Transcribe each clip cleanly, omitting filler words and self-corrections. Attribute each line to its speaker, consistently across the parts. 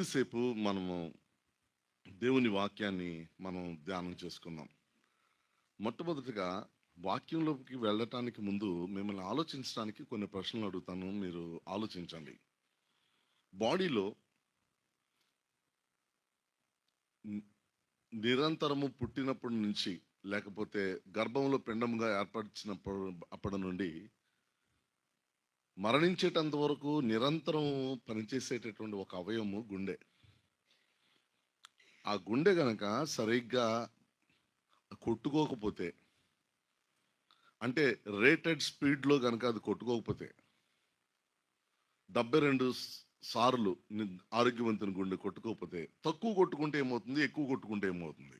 Speaker 1: కొద్దిసేపు మనము దేవుని వాక్యాన్ని మనం ధ్యానం చేసుకుందాం. మొట్టమొదటిగా వాక్యంలోకి వెళ్ళటానికి ముందు మిమ్మల్ని ఆలోచించడానికి కొన్ని ప్రశ్నలు అడుగుతాను, మీరు ఆలోచించండి. బాడీలో ని- నిరంతరము పుట్టినప్పటి నుంచి, లేకపోతే గర్భంలో పిండంగా ఏర్పరిచినప్పుడు అప్పటి నుండి మరణించేటంత వరకు నిరంతరం పనిచేసేటటువంటి ఒక అవయవము గుండె. ఆ గుండె గనక సరిగ్గా కొట్టుకోకపోతే, అంటే రేటెడ్ స్పీడ్లో కనుక అది కొట్టుకోకపోతే, 72 సార్లు ఆరోగ్యవంతుని గుండె కొట్టుకోకపోతే, తక్కువ కొట్టుకుంటే ఏమవుతుంది, ఎక్కువ కొట్టుకుంటే ఏమవుతుంది?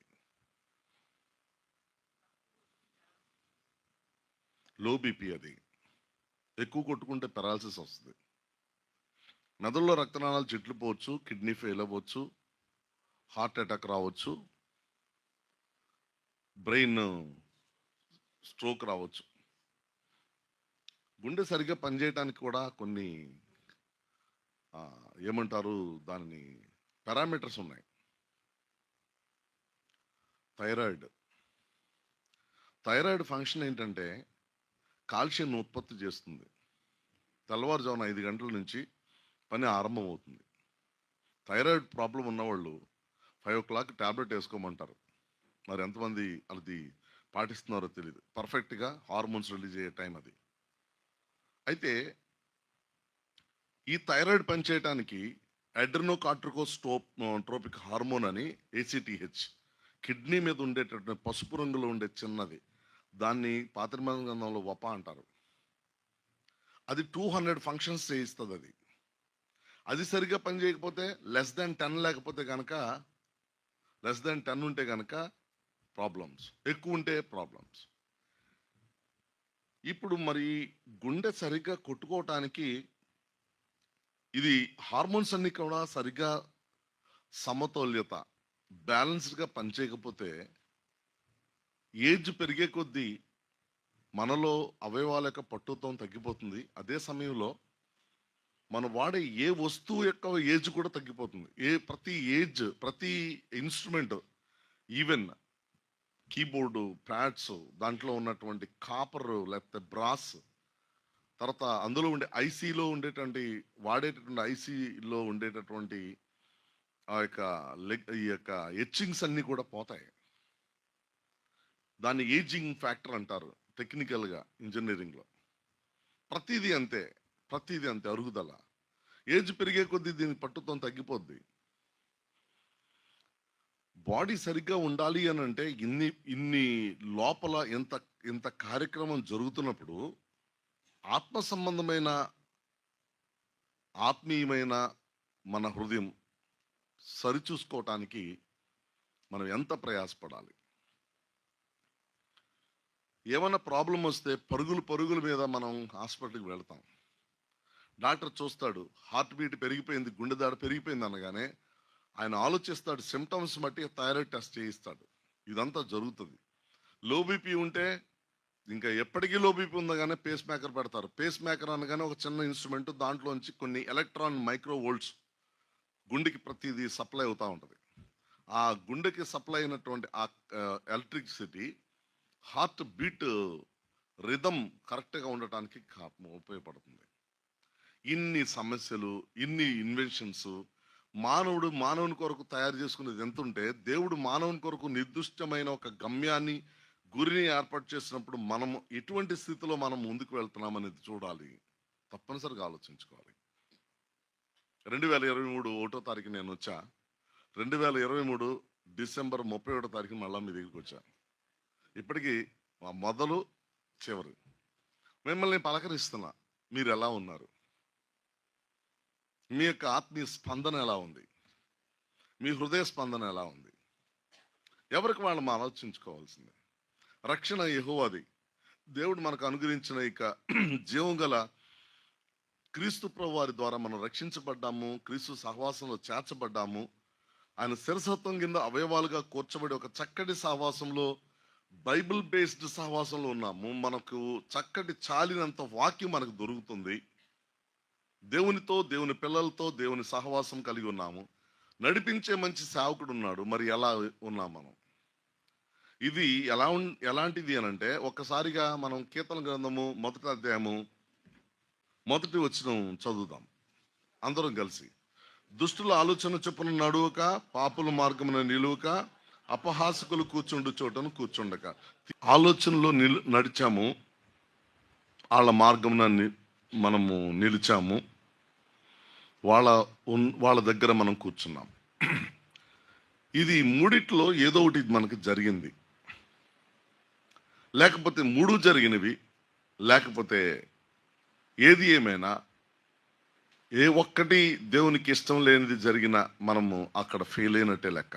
Speaker 1: Low BP. అది ఎక్కువ కొట్టుకుంటే పెరాలసిస్ వస్తుంది. మెదడులో రక్తనాళాలు చెట్లు పోవచ్చు, కిడ్నీ ఫెయిల్ అవ్వచ్చు, హార్ట్ అటాక్ రావచ్చు, బ్రెయిన్ స్ట్రోక్ రావచ్చు. గుండె సరిగ్గా పనిచేయడానికి కూడా కొన్ని ఆ, ఏమంటారు దానిని, పారామీటర్స్ ఉన్నాయి. థైరాయిడ్ థైరాయిడ్ ఫంక్షన్ ఏంటంటే కాల్షియం ఉత్పత్తి చేస్తుంది. తెల్లవారుజామున 5 గంటల నుంచి పని ఆరంభం అవుతుంది. థైరాయిడ్ ప్రాబ్లం ఉన్నవాళ్ళు 5 o'clock ట్యాబ్లెట్ వేసుకోమంటారు. మరి ఎంతమంది అది పాటిస్తున్నారో తెలియదు. పర్ఫెక్ట్గా హార్మోన్స్ రిలీజ్ అయ్యే టైం అది. అయితే ఈ థైరాయిడ్ పనిచేయటానికి ట్రోపిక్ హార్మోన్ అని, ACTH, కిడ్నీ మీద ఉండేటటువంటి పసుపు రంగులో ఉండే చిన్నది, దాన్ని పాత్రిమాన గ్రంథంలో వప అంటారు. అది 200 ఫంక్షన్స్ చేయిస్తుంది. అది సరిగ్గా పని చేయకపోతే, less than 10 లేకపోతే కనుక, less than 10 ఉంటే కనుక ప్రాబ్లమ్స్, ఎక్కువ ఉంటే ప్రాబ్లమ్స్. ఇప్పుడు మరి గుండె సరిగ్గా కొట్టుకోవటానికి ఇది హార్మోన్స్ అన్ని కూడా సరిగ్గా సమతౌల్యత, బ్యాలెన్స్డ్గా పనిచేయకపోతే, ఏజ్ పెరిగే కొద్దీ మనలో అవయవాల యొక్క పట్టుత్వం తగ్గిపోతుంది. అదే సమయంలో మనం వాడే ఏ వస్తువు యొక్క ఏజ్ కూడా తగ్గిపోతుంది. ప్రతి ఇన్స్ట్రుమెంట్, ఈవెన్ కీబోర్డు, ప్యాడ్స్, దాంట్లో ఉన్నటువంటి కాపర్ లేకపోతే బ్రాస్, తర్వాత అందులో ఉండే ఐసీలో ఉండేటువంటి, వాడేటటువంటి ఐసీలో ఉండేటటువంటి ఆ యొక్క ఈ యొక్క ఎచ్చింగ్స్ అన్నీ కూడా పోతాయి. దాన్ని ఏజింగ్ ఫ్యాక్టర్ అంటారు టెక్నికల్గా, ఇంజనీరింగ్లో. ప్రతిదీ అంతే, ప్రతిదీ అంతే. అరుగుదల ఏజ్ పెరిగే కొద్దీ దీని పట్టుత్వం తగ్గిపోద్ది. బాడీ సరిగ్గా ఉండాలి అని అంటే ఇన్ని ఇన్ని లోపల ఎంత ఇంత కార్యక్రమం జరుగుతున్నప్పుడు, ఆత్మ సంబంధమైన, ఆత్మీయమైన మన హృదయం సరిచూసుకోవటానికి మనం ఎంత ప్రయాసపడాలి. ఏమన్నా ప్రాబ్లం వస్తే పరుగుల మీద మనం హాస్పిటల్కి వెళ్తాం. డాక్టర్ చూస్తాడు, హార్ట్ బీట్ పెరిగిపోయింది, గుండె దాడి పెరిగిపోయింది అనగానే ఆయన ఆలోచిస్తాడు, సిమ్టమ్స్ బట్టి థైరాయిడ్ టెస్ట్ చేయిస్తాడు. ఇదంతా జరుగుతుంది. లో బీపీ ఉంటే ఇంకా ఎప్పటికీ లో బీపీ ఉందగానే పేస్ మేకర్ పెడతారు. పేస్ మేకర్ అనగానే ఒక చిన్న ఇన్స్ట్రుమెంట్, దాంట్లోంచి కొన్ని ఎలక్ట్రాన్ మైక్రో వోల్ట్స్ గుండెకి ప్రతిదీ సప్లై అవుతూ ఉంటుంది. ఆ గుండెకి సప్లై అయినటువంటి ఆ ఎలక్ట్రిసిటీ హార్ట్ బీట్ రిథమ్ కరెక్ట్గా ఉండటానికి ఉపయోగపడుతుంది. ఇన్ని సమస్యలు, ఇన్ని ఇన్వెన్షన్స్, మానవుని కొరకు తయారు చేసుకునేది ఎంత ఉంటే, దేవుడు మానవుని కొరకు నిర్దిష్టమైన ఒక గమ్యాన్ని, గురిని ఏర్పాటు చేసినప్పుడు మనం ఎటువంటి స్థితిలో మనం ముందుకు వెళ్తున్నాం అనేది చూడాలి, తప్పనిసరిగా ఆలోచించుకోవాలి. 2023 ఒకటో తారీఖు నేను వచ్చా. 2023 డిసెంబర్ 31వ తారీఖు మళ్ళా మీ దగ్గరికి వచ్చా. ఇప్పటికీ మొదలు చివరి మిమ్మల్ని పలకరిస్తున్నా. మీరు ఎలా ఉన్నారు? మీ యొక్క ఆత్మీయ స్పందన ఎలా ఉంది? మీ హృదయ స్పందన ఎలా ఉంది? ఎవరికి వాళ్ళు మనం ఆలోచించుకోవాల్సిందే. రక్షణ యెహోవాది. దేవుడు మనకు అనుగ్రహించిన ఇక జీవం గల క్రీస్తు ప్రభు వారి ద్వారా మనం రక్షించబడ్డాము, క్రీస్తు సహవాసంలో చేర్చబడ్డాము. ఆయన శిరసత్వం కింద అవయవాలుగా కూర్చబడి ఒక చక్కటి సహవాసంలో, బైబిల్ బేస్డ్ సహవాసంలో ఉన్నాము. మనకు చక్కటి చాలినంత వాక్యం మనకు దొరుకుతుంది. దేవునితో, దేవుని పిల్లలతో దేవుని సహవాసం కలిగి ఉన్నాము. నడిపించే మంచి సేవకుడు ఉన్నాడు. మరి ఎలా ఉన్నాం మనం? ఇది ఎలాంటిది అనంటే, ఒక్కసారిగా మనం కీర్తన గ్రంథము మొదటి అధ్యాయము మొదటి వచనం చదువుదాం అందరం కలిసి. దుష్టుల ఆలోచన చొప్పున నడువక, పాపుల మార్గమున నిలువక, అపహాసకులు కూర్చుండు చోటను కూర్చుండక. ఆలోచనలో నడిచాము, వాళ్ళ మార్గమున మనము నిలిచాము, వాళ్ళ దగ్గర మనం కూర్చున్నాం. ఇది మూడిట్లో ఏదో ఒకటి మనకి జరిగింది, లేకపోతే మూడు జరిగినవి, లేకపోతే ఏది ఏమైనా ఏ ఒక్కటి దేవునికి ఇష్టం లేనిది జరిగిన మనము అక్కడ ఫెయిల్ అయినట్టే లెక్క.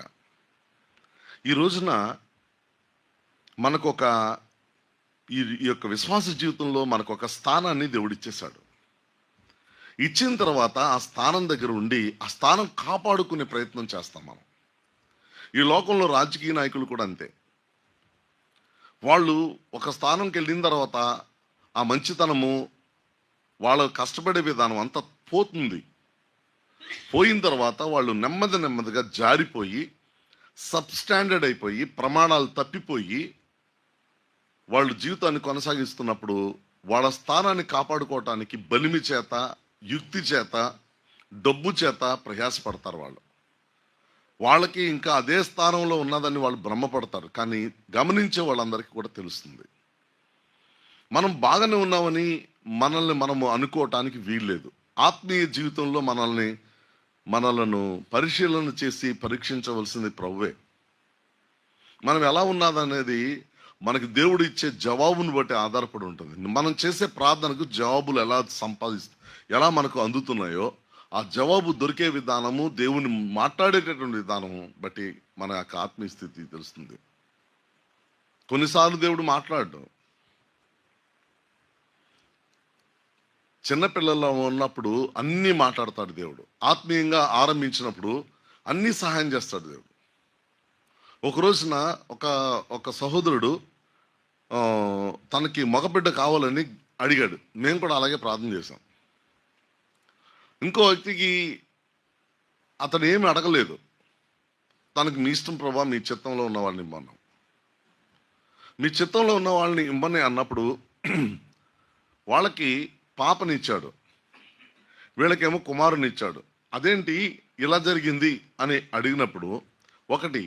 Speaker 1: ఈ రోజున మనకొక ఈ యొక్క విశ్వాస జీవితంలో మనకొక స్థానాన్ని దేవుడిచ్చేశాడు. ఇచ్చిన తర్వాత ఆ స్థానం దగ్గర ఉండి ఆ స్థానం కాపాడుకునే ప్రయత్నం చేస్తాం మనం. ఈ లోకంలో రాజకీయ నాయకులు కూడా అంతే. వాళ్ళు ఒక స్థానంకి వెళ్ళిన తర్వాత ఆ మంచితనము, వాళ్ళ కష్టపడే విధానం అంతా పోతుంది. పోయిన తర్వాత వాళ్ళు నెమ్మదిగా జారిపోయి, సబ్స్టాండర్డ్ అయిపోయి, ప్రమాణాలు తప్పిపోయి వాళ్ళు జీవితాన్ని కొనసాగిస్తున్నప్పుడు వాళ్ళ స్థానాన్ని కాపాడుకోవటానికి బలిమి చేత, యుక్తి చేత, డబ్బు చేత ప్రయాసపడతారు. వాళ్ళకి ఇంకా అదే స్థానంలో ఉన్నదని వాళ్ళు భ్రమపడతారు. కానీ గమనించే వాళ్ళందరికీ కూడా తెలుస్తుంది, మనం బాగానే ఉన్నామని మనల్ని మనము అనుకోవటానికి వీల్లేదు. ఆత్మీయ జీవితంలో మనలను పరిశీలన చేసి పరీక్షించవలసింది ప్రభువే. మనం ఎలా ఉన్నదనేది మనకి దేవుడు ఇచ్చే జవాబును బట్టి ఆధారపడి ఉంటుంది. మనం చేసే ప్రార్థనకు జవాబులు ఎలా మనకు అందుతున్నాయో, ఆ జవాబు దొరికే విధానము, దేవుని మాట్లాడేటటువంటి విధానము బట్టి మన యొక్క ఆత్మీయ స్థితి తెలుస్తుంది. కొన్నిసార్లు దేవుడు మాట్లాడడం, చిన్నపిల్లల్లో ఉన్నప్పుడు అన్నీ మాట్లాడతాడు దేవుడు. ఆత్మీయంగా ఆరంభించినప్పుడు అన్నీ సహాయం చేస్తాడు దేవుడు. ఒక రోజున ఒక సహోదరుడు తనకి మగబిడ్డ కావాలని అడిగాడు. మేము కూడా అలాగే ప్రార్థన చేశాం. ఇంకో వ్యక్తికి అతను ఏమి అడగలేదు, తనకి మీ ఇష్టం ప్రభా, మీ చిత్తంలో ఉన్న వాళ్ళని ఇమ్మన్నాం. మీ చిత్తంలో ఉన్న వాళ్ళని ఇమ్మని అన్నప్పుడు వాళ్ళకి పాపనిచ్చాడు, వీళ్ళకేమో కుమారునిచ్చాడు. అదేంటి ఇలా జరిగింది అని అడిగినప్పుడు, ఒకటి,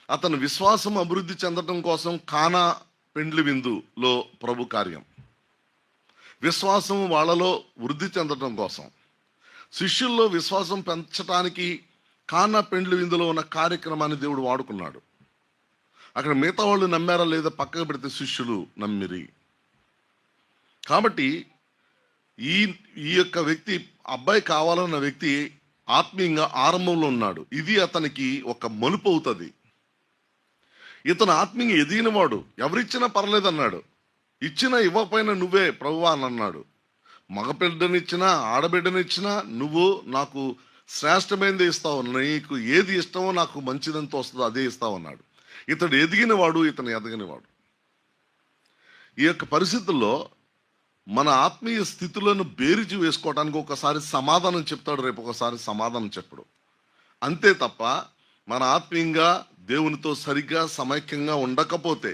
Speaker 1: అతను విశ్వాసం అభివృద్ధి చెందడం కోసం కానా పెండ్లి విందులో ప్రభు కార్యం, విశ్వాసం వాళ్ళలో వృద్ధి చెందడం కోసం, శిష్యుల్లో విశ్వాసం పెంచడానికి కానా పెండ్లి విందులో ఉన్న కార్యక్రమాన్ని దేవుడు వాడుకున్నాడు. అక్కడ మిగతా వాళ్ళు నమ్మారా లేదా పక్కకు పెడితే శిష్యులు నమ్మిరి. కాబట్టి ఈ యొక్క వ్యక్తి, అబ్బాయి కావాలన్న వ్యక్తి ఆత్మీయంగా ఆరంభంలో ఉన్నాడు. ఇది అతనికి ఒక మలుపు అవుతుంది. ఇతను ఆత్మీయంగా ఎదిగినవాడు, ఎవరిచ్చినా పర్లేదన్నాడు. ఇచ్చినా ఇవ్వకపోయినా నువ్వే ప్రభువా అని అన్నాడు. మగబిడ్డనిచ్చినా ఆడబిడ్డనిచ్చినా నువ్వు నాకు శ్రేష్టమైనది ఇస్తావు, నీకు ఏది ఇష్టమో నాకు మంచిదంతా వస్తుందో అదే ఇస్తావు అన్నాడు. ఇతడు ఎదిగినవాడు, ఇతను ఎదగనివాడు. ఈ యొక్క పరిస్థితుల్లో మన ఆత్మీయ స్థితులను బేరీజు వేసుకోవడానికి ఒకసారి సమాధానం చెప్తాడు, రేపు ఒకసారి సమాధానం చెప్పడు. అంతే తప్ప మన ఆత్మీయంగా దేవునితో సరిగ్గా సమైక్యంగా ఉండకపోతే,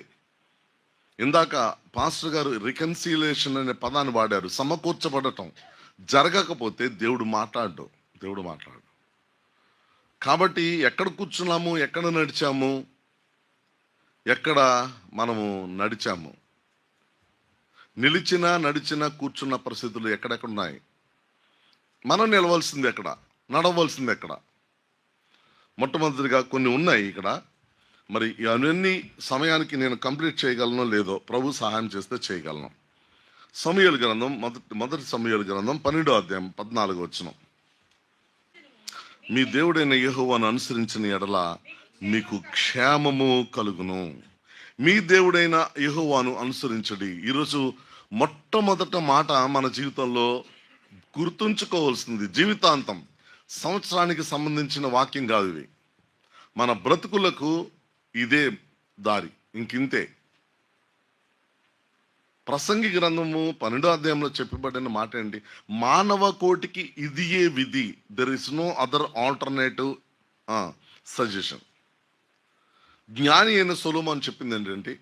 Speaker 1: ఇందాక పాస్టర్ గారు రికన్సిలేషన్ అనే పదాన్ని వాడారు, సమకూర్చబడటం జరగకపోతే దేవుడు మాట్లాడు. కాబట్టి ఎక్కడ కూర్చున్నాము, ఎక్కడ నడిచాము, ఎక్కడ మనము నడిచాము, నిలిచినా నడిచినా కూర్చున్న పరిస్థితులు ఎక్కడెక్కడ ఉన్నాయి, మనం నిలవలసింది ఎక్కడ, నడవలసింది ఎక్కడ? మొట్టమొదటిగా కొన్ని ఉన్నాయి ఇక్కడ. మరి అవన్నీ సమయానికి నేను కంప్లీట్ చేయగలను లేదో ప్రభు సహాయం చేస్తే చేయగలను. సమూయేలు గ్రంథం మొదటి సమూయేలు గ్రంథం 12వ అధ్యాయం 14వ వచనం. మీ దేవుడైన యెహోవాను అనుసరించిన ఎడల మీకు క్షేమము కలుగును. మీ దేవుడైన యెహోవాను అనుసరించడి. ఈరోజు మొట్టమొదట మాట మన జీవితంలో గుర్తుంచుకోవాల్సింది, జీవితాంతం, సంవత్సరానికి సంబంధించిన వాక్యం కాదు ఇవి. మన బ్రతుకులకు ఇదే దారి, ఇంకింతే. ప్రసంగి గ్రంథము 12వ అధ్యాయంలో చెప్పబడిన మాట ఏంటి? మానవ కోటికి ఇదియే విధి, there is no other alternative suggestion. జ్ఞాని అయిన సొలొమోను చెప్పింది ఏంటంటే,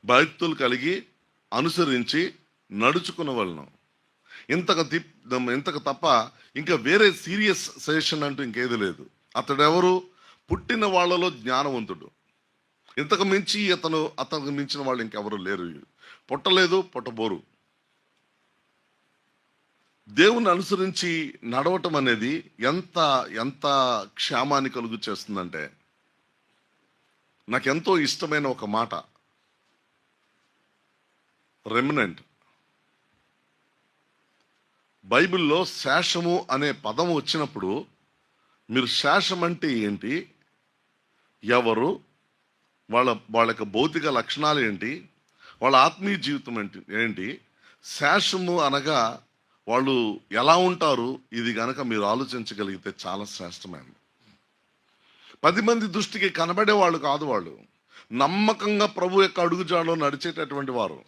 Speaker 1: భక్తులు కలిగి అనుసరించి నడుచుకున్న వాళ్ళను. ఇంతకు తప్ప ఇంకా వేరే సీరియస్ సజెషన్ అంటూ ఇంకేది లేదు. అతడెవరు? పుట్టిన వాళ్ళలో జ్ఞానవంతుడు. ఇంతకు మించి అతనికి మించిన వాళ్ళు ఇంకెవరు లేరు. పుట్టలేదు, పుట్టబోరు. దేవుని అనుసరించి నడవటం అనేది ఎంత ఎంత క్షేమాన్ని కలుగు చేస్తుందంటే, నాకెంతో ఇష్టమైన ఒక మాట, రెమినెంట్. బైబిల్లో శేషము అనే పదం వచ్చినప్పుడు మీరు శేషం అంటే ఏంటి, ఎవరు, వాళ్ళ యొక్క భౌతిక లక్షణాలు ఏంటి, వాళ్ళ ఆత్మీయ జీవితం ఏంటి, శేషము అనగా వాళ్ళు ఎలా ఉంటారు, ఇది గనక మీరు ఆలోచించగలిగితే చాలా శ్రేష్టమైనది. 10 మంది దృష్టికి కనబడే వాళ్ళు కాదు. వాళ్ళు నమ్మకంగా ప్రభు యొక్క అడుగుజాడలో నడిచేటటువంటి వారు.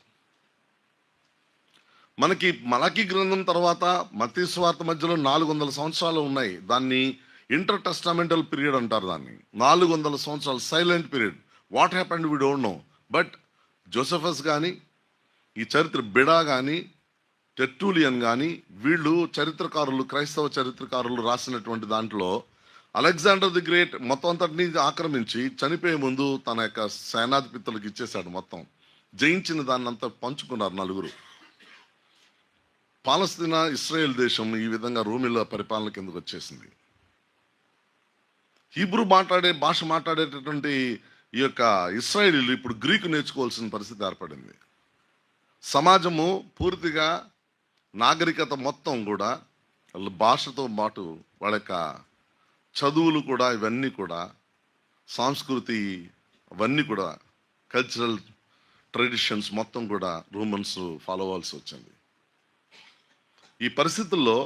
Speaker 1: మనకి మలాకీ గ్రంథం తర్వాత మత్తయి సువార్త మధ్యలో 400 సంవత్సరాలు ఉన్నాయి. దాన్ని ఇంటర్ టెస్టామెంటల్ పీరియడ్ అంటారు. దాన్ని 400 సంవత్సరాలు silent period. What happened we don't know. But Josephus కానీ, ఈ చరిత్ర బిడా కానీ, టెర్టూలియన్ కానీ, వీళ్ళు చరిత్రకారులు, క్రైస్తవ చరిత్రకారులు రాసినటువంటి దాంట్లో అలెగ్జాండర్ ది గ్రేట్ మొత్తం అంతటిని ఆక్రమించి చనిపోయే ముందు తన యొక్క సేనాధిపతులకు ఇచ్చేశాడు. మొత్తం జయించిన దాన్ని అంతా పంచుకున్నారు నలుగురు. పాలస్తీనా, ఇస్రాయేల్ దేశం ఈ విధంగా రోమిల పరిపాలన కిందకు వచ్చేసింది. హీబ్రూ భాష మాట్లాడేటటువంటి ఈ యొక్క ఇస్రాయేలీలు ఇప్పుడు గ్రీకు నేర్చుకోవాల్సిన పరిస్థితి ఏర్పడింది. సమాజము పూర్తిగా నాగరికత మొత్తం కూడా వాళ్ళ భాషతో పాటు వాళ్ళ యొక్క చదువులు కూడా, ఇవన్నీ కూడా, సంస్కృతి అవన్నీ కూడా, కల్చరల్ ట్రెడిషన్స్ మొత్తం కూడా రోమన్స్ ఫాలో అవ్వాల్సి వచ్చింది. ఈ పరిస్థితుల్లో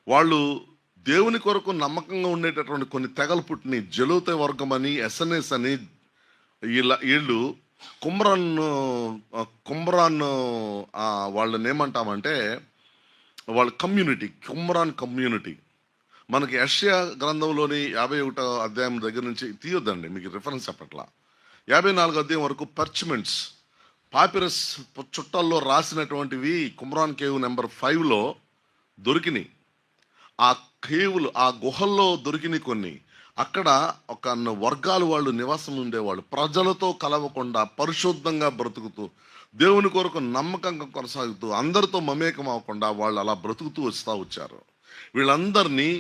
Speaker 1: వాళ్ళు దేవుని కొరకు నమ్మకంగా ఉండేటటువంటి కొన్ని తెగలు పుట్టిని. జలోతే వర్గం అని, ఎస్ఎన్ఎస్ అని, వీళ్ళు కుమ్రాన్ వాళ్ళని ఏమంటామంటే వాళ్ళ కమ్యూనిటీ, కుమ్రాన్ కమ్యూనిటీ. మనకి యెషయా గ్రంథంలోని 51వ అధ్యాయం దగ్గర నుంచి తీయొద్దండి, మీకు రిఫరెన్స్ చెప్పట్లా. 54వ అధ్యాయం వరకు పర్చ్మెంట్స్, పాపిరస్ చుట్టాల్లో రాసినటువంటివి కుమ్రాన్ కేవ్ నెంబర్ 5లో దొరికినాయి. ఆ కేవులు, ఆ గుహల్లో దొరికినాయి కొన్ని. అక్కడ ఒక వర్గాలు వాళ్ళు నివాసం ఉండేవాళ్ళు. ప్రజలతో కలవకుండా పరిశుద్ధంగా బ్రతుకుతూ, దేవుని కొరకు నమ్మకంగా కొనసాగుతూ, అందరితో మమేకం అవ్వకుండా వాళ్ళు అలా బ్రతుకుతూ వచ్చారు. వీళ్ళందరినీ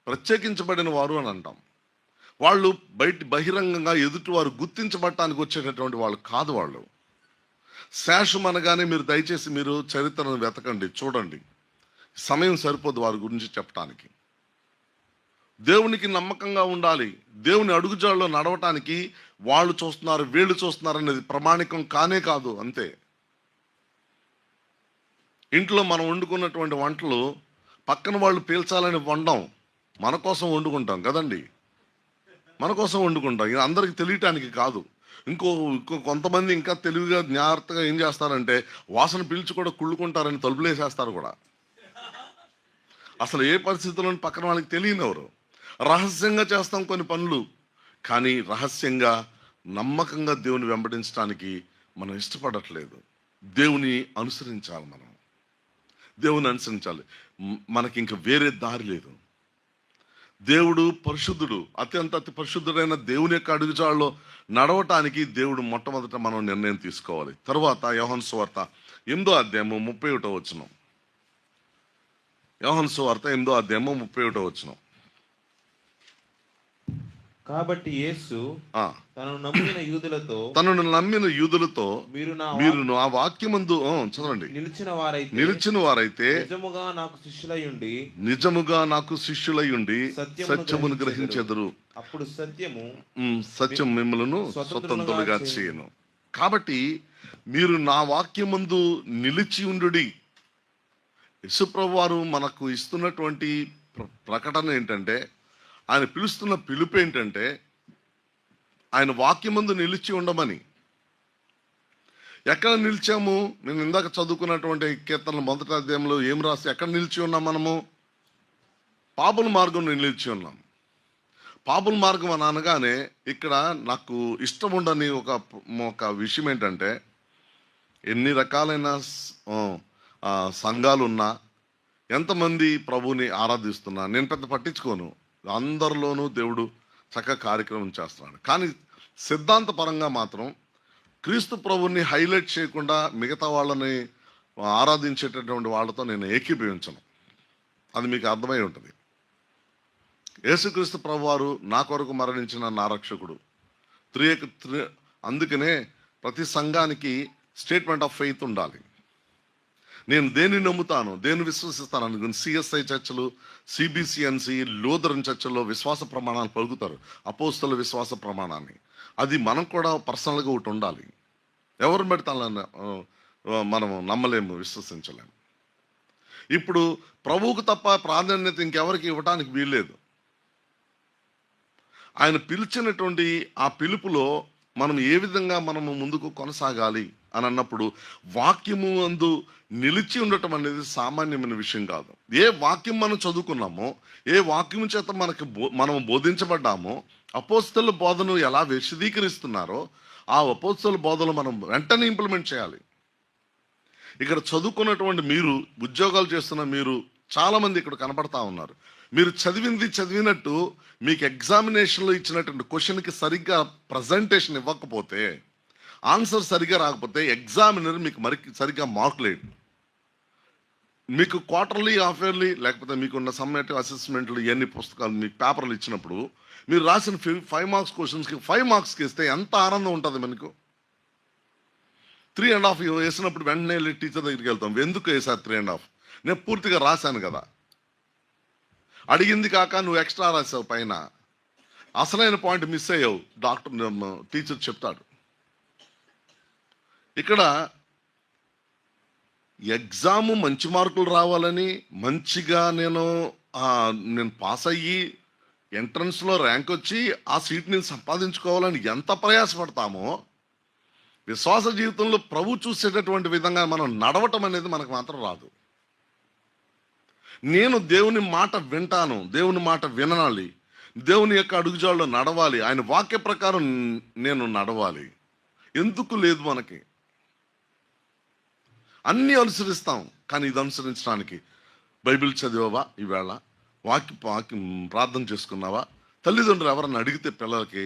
Speaker 1: ప్రత్యేకించబడిన వారు అని అంటాం. వాళ్ళు బహిరంగంగా ఎదుటి వారు గుర్తించబడటానికి వచ్చేటటువంటి వాళ్ళు కాదు. వాళ్ళు శేషం అనగానే మీరు దయచేసి మీరు చరిత్రను వెతకండి, చూడండి. సమయం సరిపోదు వారి గురించి చెప్పడానికి. దేవునికి నమ్మకంగా ఉండాలి. దేవుని అడుగుజాడలో నడవటానికి వాళ్ళు చూస్తున్నారు, వీళ్ళు చూస్తున్నారు అనేది ప్రమాణికం కానే కాదు. అంతే. ఇంట్లో మనం వండుకున్నటువంటి వంటలు పక్కన వాళ్ళు పీల్చాలని వండం, మన కోసం వండుకుంటాం కదండి. మన కోసం వండుకుంటాం, ఇది అందరికి తెలియటానికి కాదు. ఇంకో కొంతమంది ఇంకా తెలివిగా జాగ్రత్తగా ఏం చేస్తారంటే వాసన పీల్చి కూడా కుళ్ళుకుంటారని తలుపులేసేస్తారు కూడా. అసలు ఏ పరిస్థితుల్లో పక్కన వాళ్ళకి తెలియనివ్వరు. రహస్యంగా చేస్తాం కొన్ని పనులు, కానీ రహస్యంగా నమ్మకంగా దేవుని వెంబడించడానికి మనం ఇష్టపడట్లేదు. దేవుని అనుసరించాలి, మనం దేవుని అనుసరించాలి. మనకి ఇంకా వేరే దారి లేదు. దేవుడు పరిశుద్ధుడు, అతి పరిశుద్ధుడైన దేవుని యొక్క అడుగుజాడలో నడవటానికి దేవుడు మొట్టమొదట మనం నిర్ణయం తీసుకోవాలి. తర్వాత యోహాను సువార్త 8వ అధ్యాయము 31వ వచనం. యోహాను సువార్త 8వ అధ్యాయము 31వ వచనం.
Speaker 2: కాబట్టి యేసు తనను నమ్మిన యూదులతో
Speaker 1: మీరు నా వాక్యమందు చదవండి, నిలిచిన వారైతే నిజముగా నాకు శిష్యులయ్యుండి సత్యమును గ్రహించెదరు.
Speaker 2: అప్పుడు
Speaker 1: సత్యం మిమ్మలను స్వతంత్రులుగా చేయను. కాబట్టి మీరు నా వాక్యమందు నిలిచి ఉండుడి. యేసుప్రభు వారు మనకు ఇస్తున్నటువంటి ప్రకటన ఏంటంటే, ఆయన పిలుస్తున్న పిలుపు ఏంటంటే ఆయన వాక్యమందు నిలిచి ఉండమని. ఎక్కడ నిలిచాము? నేను ఇందాక చదువుకున్నటువంటి కీర్తనల 1వ అధ్యాయంలో ఏం రాసి ఎక్కడ నిలిచి ఉన్నాం? మనము పాపల మార్గంలో నిలిచి ఉన్నాం. పాపుల మార్గం అని అనగానే ఇక్కడ నాకు ఇష్టం ఉండని ఒక విషయం ఏంటంటే, ఎన్ని రకాలైన సంఘాలున్నా, ఎంతమంది ప్రభువుని ఆరాధిస్తున్నా నేను పెద్ద పట్టించుకోను. అందరిలోనూ దేవుడు చక్కగా కార్యక్రమం చేస్తున్నాడు. కానీ సిద్ధాంతపరంగా మాత్రం క్రీస్తు ప్రభువుని హైలైట్ చేయకుండా మిగతా వాళ్ళని ఆరాధించేటటువంటి వాళ్ళతో నేను ఏకీభవించను. అది మీకు అర్థమై ఉంటుంది. యేసుక్రీస్తు ప్రభువారు నా కొరకు మరణించిన నా రక్షకుడు. అందుకనే ప్రతి సంఘానికి స్టేట్మెంట్ ఆఫ్ ఫెయిత్ ఉండాలి. నేను దేన్ని నమ్ముతాను, దేన్ని విశ్వసిస్తాను అనుకుని సిఎస్ఐ చర్చలు, సిబిసిఎన్సి, లూథరన్ చర్చల్లో విశ్వాస ప్రమాణాలు పలుకుతారు, అపోస్తల విశ్వాస ప్రమాణాన్ని. అది మనం కూడా పర్సనల్గా ఒకటి ఉండాలి. ఎవరు పెడతాను మనం నమ్మలేము, విశ్వసించలేము. ఇప్పుడు ప్రభువుకు తప్ప ప్రాధాన్యత ఇంకెవరికి ఇవ్వటానికి వీల్లేదు. ఆయన పిలిచినటువంటి ఆ పిలుపులో మనం ఏ విధంగా మనము ముందుకు కొనసాగాలి అని అన్నప్పుడు వాక్యము అందు నిలిచి ఉండటం అనేది సామాన్యమైన విషయం కాదు. ఏ వాక్యం మనం చదువుకున్నామో, ఏ వాక్యం చేత మనం బోధించబడ్డామో, అపోస్తల బోధను ఎలా విశదీకరిస్తున్నారో ఆ అపోస్తల బోధలు మనం వెంటనే ఇంప్లిమెంట్ చేయాలి. ఇక్కడ చదువుకున్నటువంటి మీరు, ఉద్యోగాలు చేస్తున్న మీరు చాలామంది ఇక్కడ కనపడతా ఉన్నారు. మీరు చదివినట్టు మీకు ఎగ్జామినేషన్లో ఇచ్చినటువంటి క్వశ్చన్కి సరిగ్గా ప్రజెంటేషన్ ఇవ్వకపోతే, ఆన్సర్ సరిగ్గా రాకపోతే ఎగ్జామినర్ మీకు సరిగ్గా మార్కులు వేయడు. మీకు క్వార్టర్లీ, హాఫ్ ఇయర్లీ, లేకపోతే మీకున్న సమ్మేటివ్ అసెస్మెంట్లు ఇవన్నీ పుస్తకాలు మీకు పేపర్లు ఇచ్చినప్పుడు మీరు రాసిన 5 మార్క్స్ క్వశ్చన్స్కి 5 మార్క్స్కి ఇస్తే ఎంత ఆనందం ఉంటుంది మనకు. 3.5 వేసినప్పుడు వెంటనే వెళ్ళి టీచర్ దగ్గరికి వెళ్తాం. ఎందుకు వేసారు 3.5? నేను పూర్తిగా రాశాను కదా. అడిగింది కాక నువ్వు ఎక్స్ట్రా రాసావు, పైన అసలైన పాయింట్ మిస్ అయ్యావు, టీచర్ చెప్తాడు. ఇక్కడ ఎగ్జాము మంచి మార్కులు రావాలని మంచిగా నేను పాస్ అయ్యి ఎంట్రన్స్లో ర్యాంక్ వచ్చి ఆ సీట్ని సంపాదించుకోవాలని ఎంత ప్రయాసపడతామో, విశ్వాస జీవితంలో ప్రభు చూసేటటువంటి విధంగా మనం నడవటం అనేది మనకు మాత్రం రాదు. నేను దేవుని మాట వింటాను, దేవుని మాట వినాలి, దేవుని యొక్క అడుగుజాడలో నడవాలి, ఆయన వాక్య ప్రకారం నేను నడవాలి. ఎందుకు లేదు మనకి? అన్నీ అనుసరిస్తాం, కానీ ఇది అనుసరించడానికి బైబిల్ చదివావా, ఈవేళ వాక్యం ప్రార్థన చేసుకున్నావా? తల్లిదండ్రులు ఎవరన్నా అడిగితే పిల్లలకి,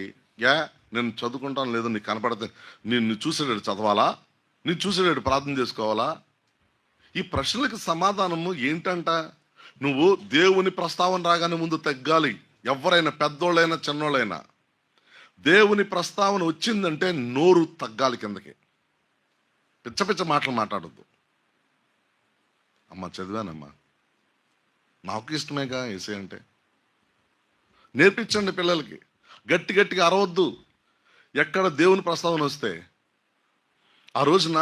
Speaker 1: నేను చదువుకుంటాను లేదు, నీకు కనపడితే నిన్ను చూసేటట్టు చదవాలా, నేను చూసేటట్టు ప్రార్థన చేసుకోవాలా? ఈ ప్రశ్నలకు సమాధానము ఏంటంట? నువ్వు దేవుని ప్రస్తావన రాగానే ముందు తగ్గాలి. ఎవరైనా పెద్దోళ్ళైనా చిన్నోళ్ళైనా దేవుని ప్రస్తావన వచ్చిందంటే నోరు తగ్గాలి కిందకి. పిచ్చ పిచ్చ మాటలు మాట్లాడద్దు. అమ్మ చదివానమ్మా, నాకు ఇష్టమేగా ఏసే అంటే. నేర్పించండి పిల్లలకి. గట్టిగా అరవద్దు ఎక్కడ దేవుని ప్రస్తావన వస్తే. ఆ రోజున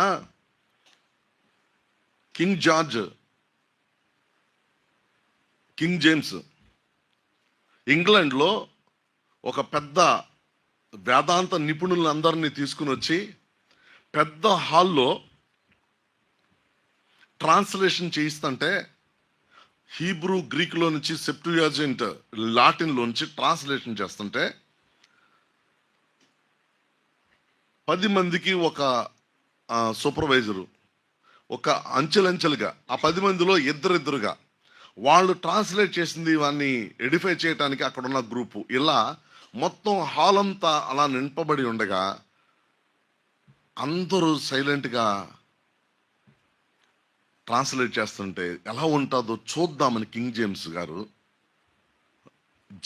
Speaker 1: కింగ్ జేమ్స్ ఇంగ్లాండ్లో ఒక పెద్ద వేదాంత నిపుణులందరినీ తీసుకుని వచ్చి పెద్ద హాల్లో ట్రాన్స్లేషన్ చేయిస్తుంటే, హీబ్రూ, గ్రీకులో నుంచి సెప్టుయాజింట్ లాటిన్లో నుంచి ట్రాన్స్లేషన్ చేస్తుంటే 10 మందికి ఒక సూపర్వైజరు, ఒక అంచెలంచెలుగా ఆ 10 మందిలో ఇద్దరుగా వాళ్ళు ట్రాన్స్లేట్ చేసింది ఇవన్నీ ఎడిఫై చేయడానికి అక్కడ ఉన్న గ్రూపు, ఇలా మొత్తం హాల్ అంతా అలా నింపబడి ఉండగా అందరూ సైలెంట్గా ట్రాన్స్లేట్ చేస్తుంటే ఎలా ఉంటుందో చూద్దామని కింగ్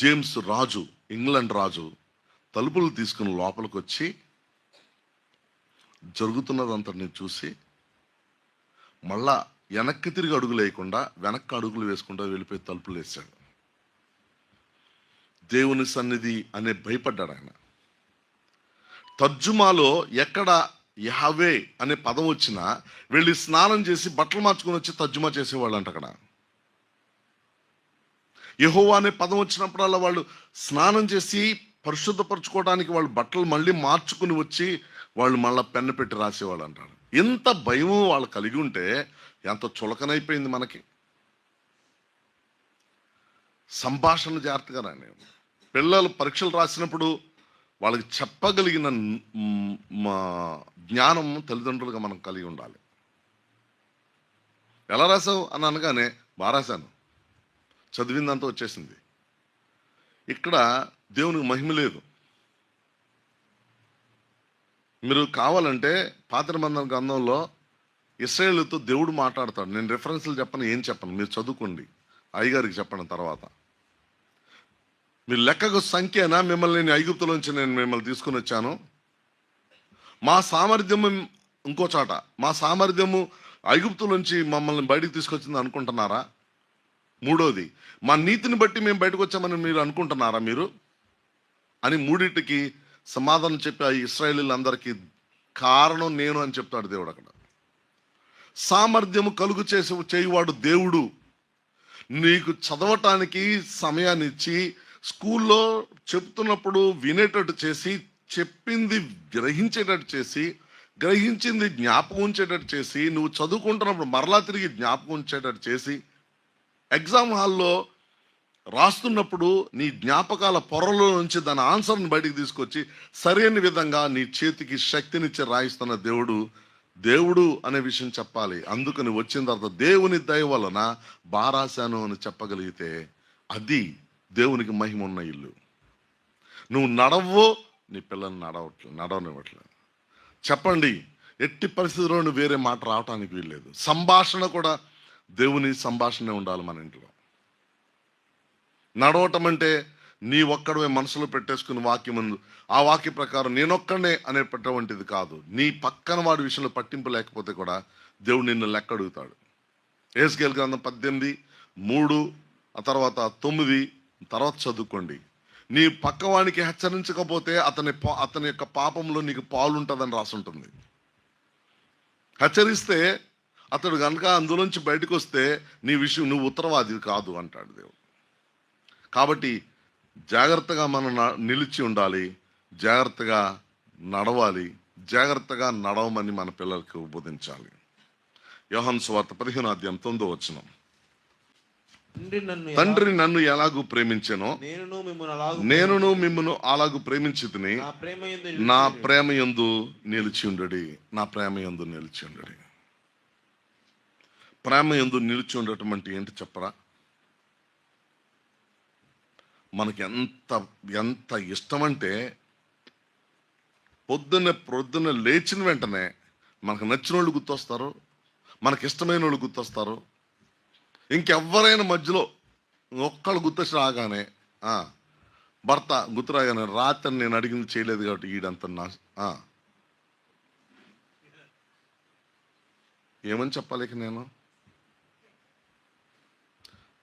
Speaker 1: జేమ్స్ రాజు, ఇంగ్లాండ్ రాజు తలుపులు తీసుకుని లోపలికి వచ్చి జరుగుతున్నదంతటిని చూసి మళ్ళా వెనక్కి తిరిగి అడుగులు వేయకుండా వెనక్కి అడుగులు వేసుకుంటూ వెళ్ళిపోయి తలుపులు వేసాడు. దేవుని సన్నిధి అనే భయపడ్డాడు ఆయన. తర్జుమాలో ఎక్కడ యహవే అనే పదం వచ్చినా వెళ్ళి స్నానం చేసి బట్టలు మార్చుకొని వచ్చి తర్జుమా చేసేవాళ్ళు అంట. అక్కడ యెహోవా అనే పదం వచ్చినప్పుడల్లా వాళ్ళు స్నానం చేసి పరిశుద్ధపరచుకోవడానికి వాళ్ళు బట్టలు మళ్ళీ మార్చుకుని వచ్చి వాళ్ళు మళ్ళీ పెన్ను పెట్టి రాసేవాళ్ళు అంటారు. ఎంత భయం వాళ్ళు కలిగి ఉంటే ఎంత చులకనైపోయింది మనకి. సంభాషణ జాగ్రత్తగా రాని. పిల్లలు పరీక్షలు రాసినప్పుడు వాళ్ళకి చెప్పగలిగిన మా జ్ఞానం తల్లిదండ్రులుగా మనం కలిగి ఉండాలి. ఎలా రాసావు అని అనగానే బాగా రాశాను, చదివిందంతా వచ్చేసింది. ఇక్కడ దేవునికి మహిమ లేదు. మీరు కావాలంటే పాత నిబంధన గ్రంథంలో ఇశ్రాయేలుతో దేవుడు మాట్లాడతాడు. నేను రెఫరెన్స్లు చెప్పను, ఏం చెప్పను, మీరు చదువుకోండి, అయ్యగారికి చెప్పండి తర్వాత. మీరు లెక్కకు సంఖ్యనా మిమ్మల్ని నేను ఐగుప్తులోంచి నేను మిమ్మల్ని తీసుకుని వచ్చాను, మా సామర్థ్యము ఇంకో చాట, మా సామర్థ్యము ఐగుప్తులోంచి మమ్మల్ని బయటకు తీసుకొచ్చింది అనుకుంటున్నారా? మూడోది, మా నీతిని బట్టి మేము బయటకు వచ్చామని మీరు అనుకుంటున్నారా మీరు అని మూడింటికి సమాధానం చెప్పి ఆ ఇశ్రాయేలీలందరికీ కారణం నేను అని చెప్తాడు దేవుడు అక్కడ. సామర్థ్యము కలుగు చేయువాడు దేవుడు. నీకు చదవటానికి సమయాన్ని ఇచ్చి స్కూల్లో చెప్తున్నప్పుడు వినేటట్టు చేసి, చెప్పింది గ్రహించేటట్టు చేసి, గ్రహించింది జ్ఞాపకం ఉంచేటట్టు చేసి, నువ్వు చదువుకుంటున్నప్పుడు మరలా తిరిగి జ్ఞాపకం ఉంచేటట్టు చేసి, ఎగ్జామ్ హాల్లో రాస్తున్నప్పుడు నీ జ్ఞాపకాల పొరలో నుంచి దాని ఆన్సర్ని బయటికి తీసుకొచ్చి సరైన విధంగా నీ చేతికి శక్తినిచ్చి రాయిస్తున్న దేవుడు అనే విషయం చెప్పాలి. అందుకని వచ్చిన తర్వాత దేవుని దయ వలన బారాశాను అని చెప్పగలిగితే అది దేవునికి మహిమ ఉన్న ఇల్లు. నువ్వు నడవో, నీ పిల్లల్ని నడవనివ్వట్లేదు. చెప్పండి, ఎట్టి పరిస్థితుల్లో నువ్వు వేరే మాట రావటానికి వీల్లేదు. సంభాషణ కూడా దేవుని సంభాషణే ఉండాలి మన ఇంట్లో. నడవటం అంటే నీ ఒక్కడమే మనసులో పెట్టేసుకుని వాక్యం ముందు ఆ వాక్య ప్రకారం నేనొక్కడే అనేటటువంటిది కాదు. నీ పక్కన వాడి విషయంలో పట్టింపు లేకపోతే కూడా దేవుడు నిన్ను లెక్క అడుగుతాడు. యేహెజ్కేలు గ్రంథం 18:3 ఆ తర్వాత 9 తర్వాత చదువుకోండి. నీ పక్కవానికి హెచ్చరించకపోతే అతని యొక్క పాపంలో నీకు పాలు ఉంటుందని రాసి ఉంటుంది. హెచ్చరిస్తే అతడు కనుక అందులోంచి బయటకు వస్తే నీ విషయం నువ్వు ఉత్తరవాది కాదు అంటాడు దేవుడు. కాబట్టి జాగ్రత్తగా మనం నిలిచి ఉండాలి, జాగ్రత్తగా నడవాలి, జాగ్రత్తగా నడవమని మన పిల్లలకి బోధించాలి. యోహాను సువార్త 15:9 తండ్రి నన్ను ఎలాగూ ప్రేమించెనో నేనును మిమ్మును అలాగూ ప్రేమించితిని, నా ప్రేమ యందు నిలిచి ఉండడి. నా ప్రేమ యందు నిలిచి ఉండడి. ప్రేమ యందు నిలిచి ఉండటం అంటే ఏంటి చెప్పరా? మనకి ఎంత ఇష్టం అంటే పొద్దున్న లేచిన వెంటనే మనకు నచ్చిన వాళ్ళు గుర్తొస్తారు, మనకి ఇష్టమైన వాళ్ళు గుర్తొస్తారు. ఇంకెవ్వరైనా మధ్యలో ఒక్కళ్ళు గుర్తొచ్చి రాగానే భర్త గుర్తు రాగానే రాత్రి నేను అడిగింది చేయలేదు కాబట్టి ఈడంత ఏమని చెప్పాలి ఇక నేను?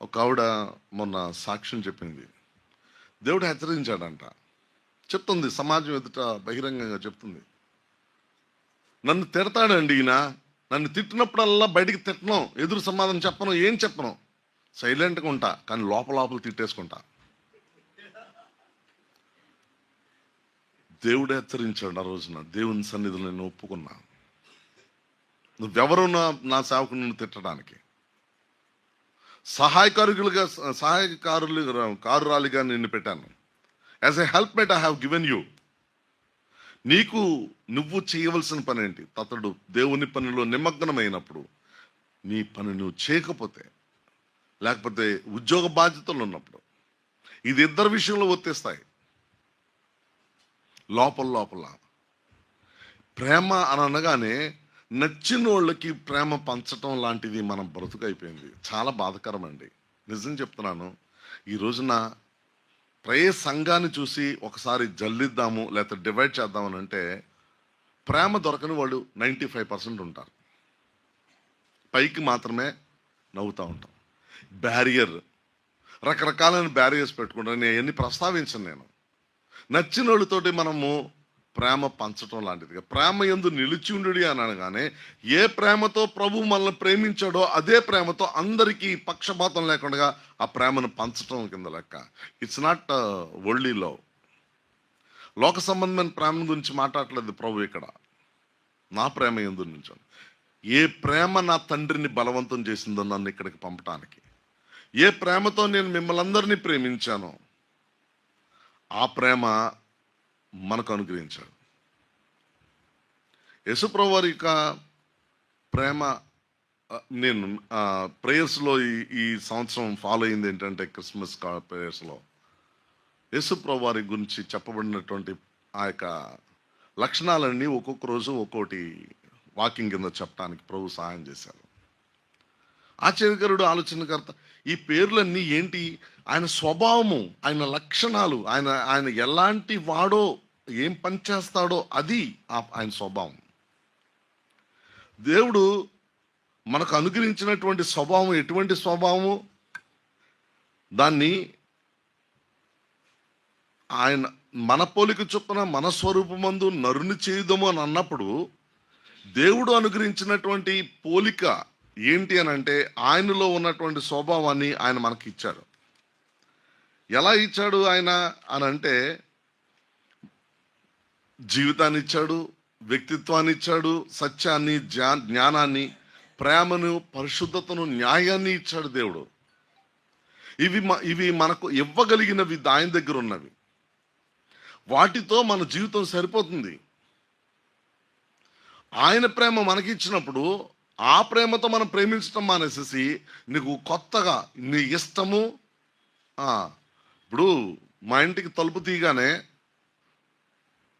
Speaker 1: ఒక ఆవిడ మొన్న సాక్ష్యం చెప్పింది. దేవుడు హెచ్చరించాడంట, చెప్తుంది, సమాజం ఎదుట బహిరంగంగా చెప్తుంది. నన్ను తిడతాడండి ఈయన, నన్ను తిట్టినప్పుడల్లా బయటికి తిట్టను, ఎదురు సమాధానం చెప్పను, ఏం చెప్పను, సైలెంట్గా ఉంటా, కానీ లోపల తిట్టేసుకుంటా. దేవుడు హెచ్చరించాడు ఆ రోజున. దేవుని సన్నిధిలో నేను ఒప్పుకున్నా, నువ్వెవరు నా సేవకుని తిట్టడానికి? సహాయకారురాలిగా నిన్ను పెట్టాను. As a helpmate I have given you. నువ్వు చేయవలసిన పని ఏంటి? అతడు దేవుని పనిలో నిమగ్నమైనప్పుడు నీ పని నువ్వు చేయకపోతే, లేకపోతే ఉద్యోగ బాధ్యతలు ఉన్నప్పుడు, ఇది ఇద్దరు విషయంలో ఒత్తేస్తాయి. లోపల ప్రేమ అని అనగానే నచ్చిన వాళ్ళకి ప్రేమ పంచటం లాంటిది మన బ్రతుకైపోయింది. చాలా బాధకరం అండి, నిజం చెప్తున్నాను. ఈ రోజున సంఘాన్ని చూసి ఒకసారి జల్లిద్దాము లేకపోతే డివైడ్ చేద్దామని అంటే ప్రేమ దొరకని వాళ్ళు 95% ఉంటారు. పైకి మాత్రమే నవ్వుతూ ఉంటాం. రకరకాలైన బ్యారియర్స్ పెట్టుకుంటాను. నేను ఎన్ని ప్రస్తావించను. నేను నచ్చిన వాళ్ళతోటి మనము ప్రేమ పంచటం లాంటిది. ప్రేమ యందు నిలిచి ఉండుడి అని అనగానే ఏ ప్రేమతో ప్రభు మనల్ని ప్రేమించాడో అదే ప్రేమతో అందరికీ పక్షపాతం లేకుండా ఆ ప్రేమను పంచటం కింద లెక్క. It's not worldly love. లోక సంబంధమైన ప్రేమ గురించి మాట్లాడలేదు ప్రభు ఇక్కడ. నా ప్రేమ యందు నిలిచాను. ఏ ప్రేమ నా తండ్రిని బలవంతం చేసిందో నన్ను ఇక్కడికి పంపటానికి, ఏ ప్రేమతో నేను మిమ్మల్ని అందరినీ ప్రేమించానో ఆ ప్రేమ మనకు అనుగ్రహించాడు. యేసుప్రభు వారి యొక్క ప్రేమ నేను ప్రేయర్స్లో ఈ సంవత్సరం ఫాలో అయింది ఏంటంటే, క్రిస్మస్ ప్రేయర్స్లో యేసుప్రభు వారి గురించి చెప్పబడినటువంటి ఆ యొక్క లక్షణాలన్నీ ఒక్కొక్క రోజు ఒక్కోటి వాకింగ్ కింద చెప్పడానికి ప్రభు సహాయం చేశారు. ఆశ్చర్యకరుడు, ఆలోచనకర్త, ఈ పేర్లన్నీ ఏంటి? ఆయన స్వభావము, ఆయన లక్షణాలు, ఆయన ఎలాంటి వాడో, ఏం పని చేస్తాడో అది ఆయన స్వభావం. దేవుడు మనకు అనుగ్రహించినటువంటి స్వభావం ఎటువంటి స్వభావము? దాన్ని ఆయన మన పోలిక చొప్పున మన స్వరూపమందు నరుని చేయుదము అని అన్నప్పుడు, దేవుడు అనుగ్రహించినటువంటి పోలిక ఏంటి అని అంటే, ఆయనలో ఉన్నటువంటి స్వభావాన్ని ఆయన మనకి ఇచ్చాడు. ఎలా ఇచ్చాడు ఆయన అని అంటే, జీవితాన్ని ఇచ్చాడు, వ్యక్తిత్వాన్ని ఇచ్చాడు, సత్యాన్ని, జ్ఞానాన్ని, ప్రేమను, పరిశుద్ధతను, న్యాయాన్ని ఇచ్చాడు దేవుడు. ఇవి మనకు ఇవ్వగలిగినవి ఆయన దగ్గర ఉన్నవి. వాటితో మన జీవితం సరిపోతుంది. ఆయన ప్రేమ మనకి ఇచ్చినప్పుడు ఆ ప్రేమతో మనం ప్రేమించడం మానేసేసి నీకు కొత్తగా నీ ఇష్టము. ఇప్పుడు మా ఇంటికి తలుపు తీయగానే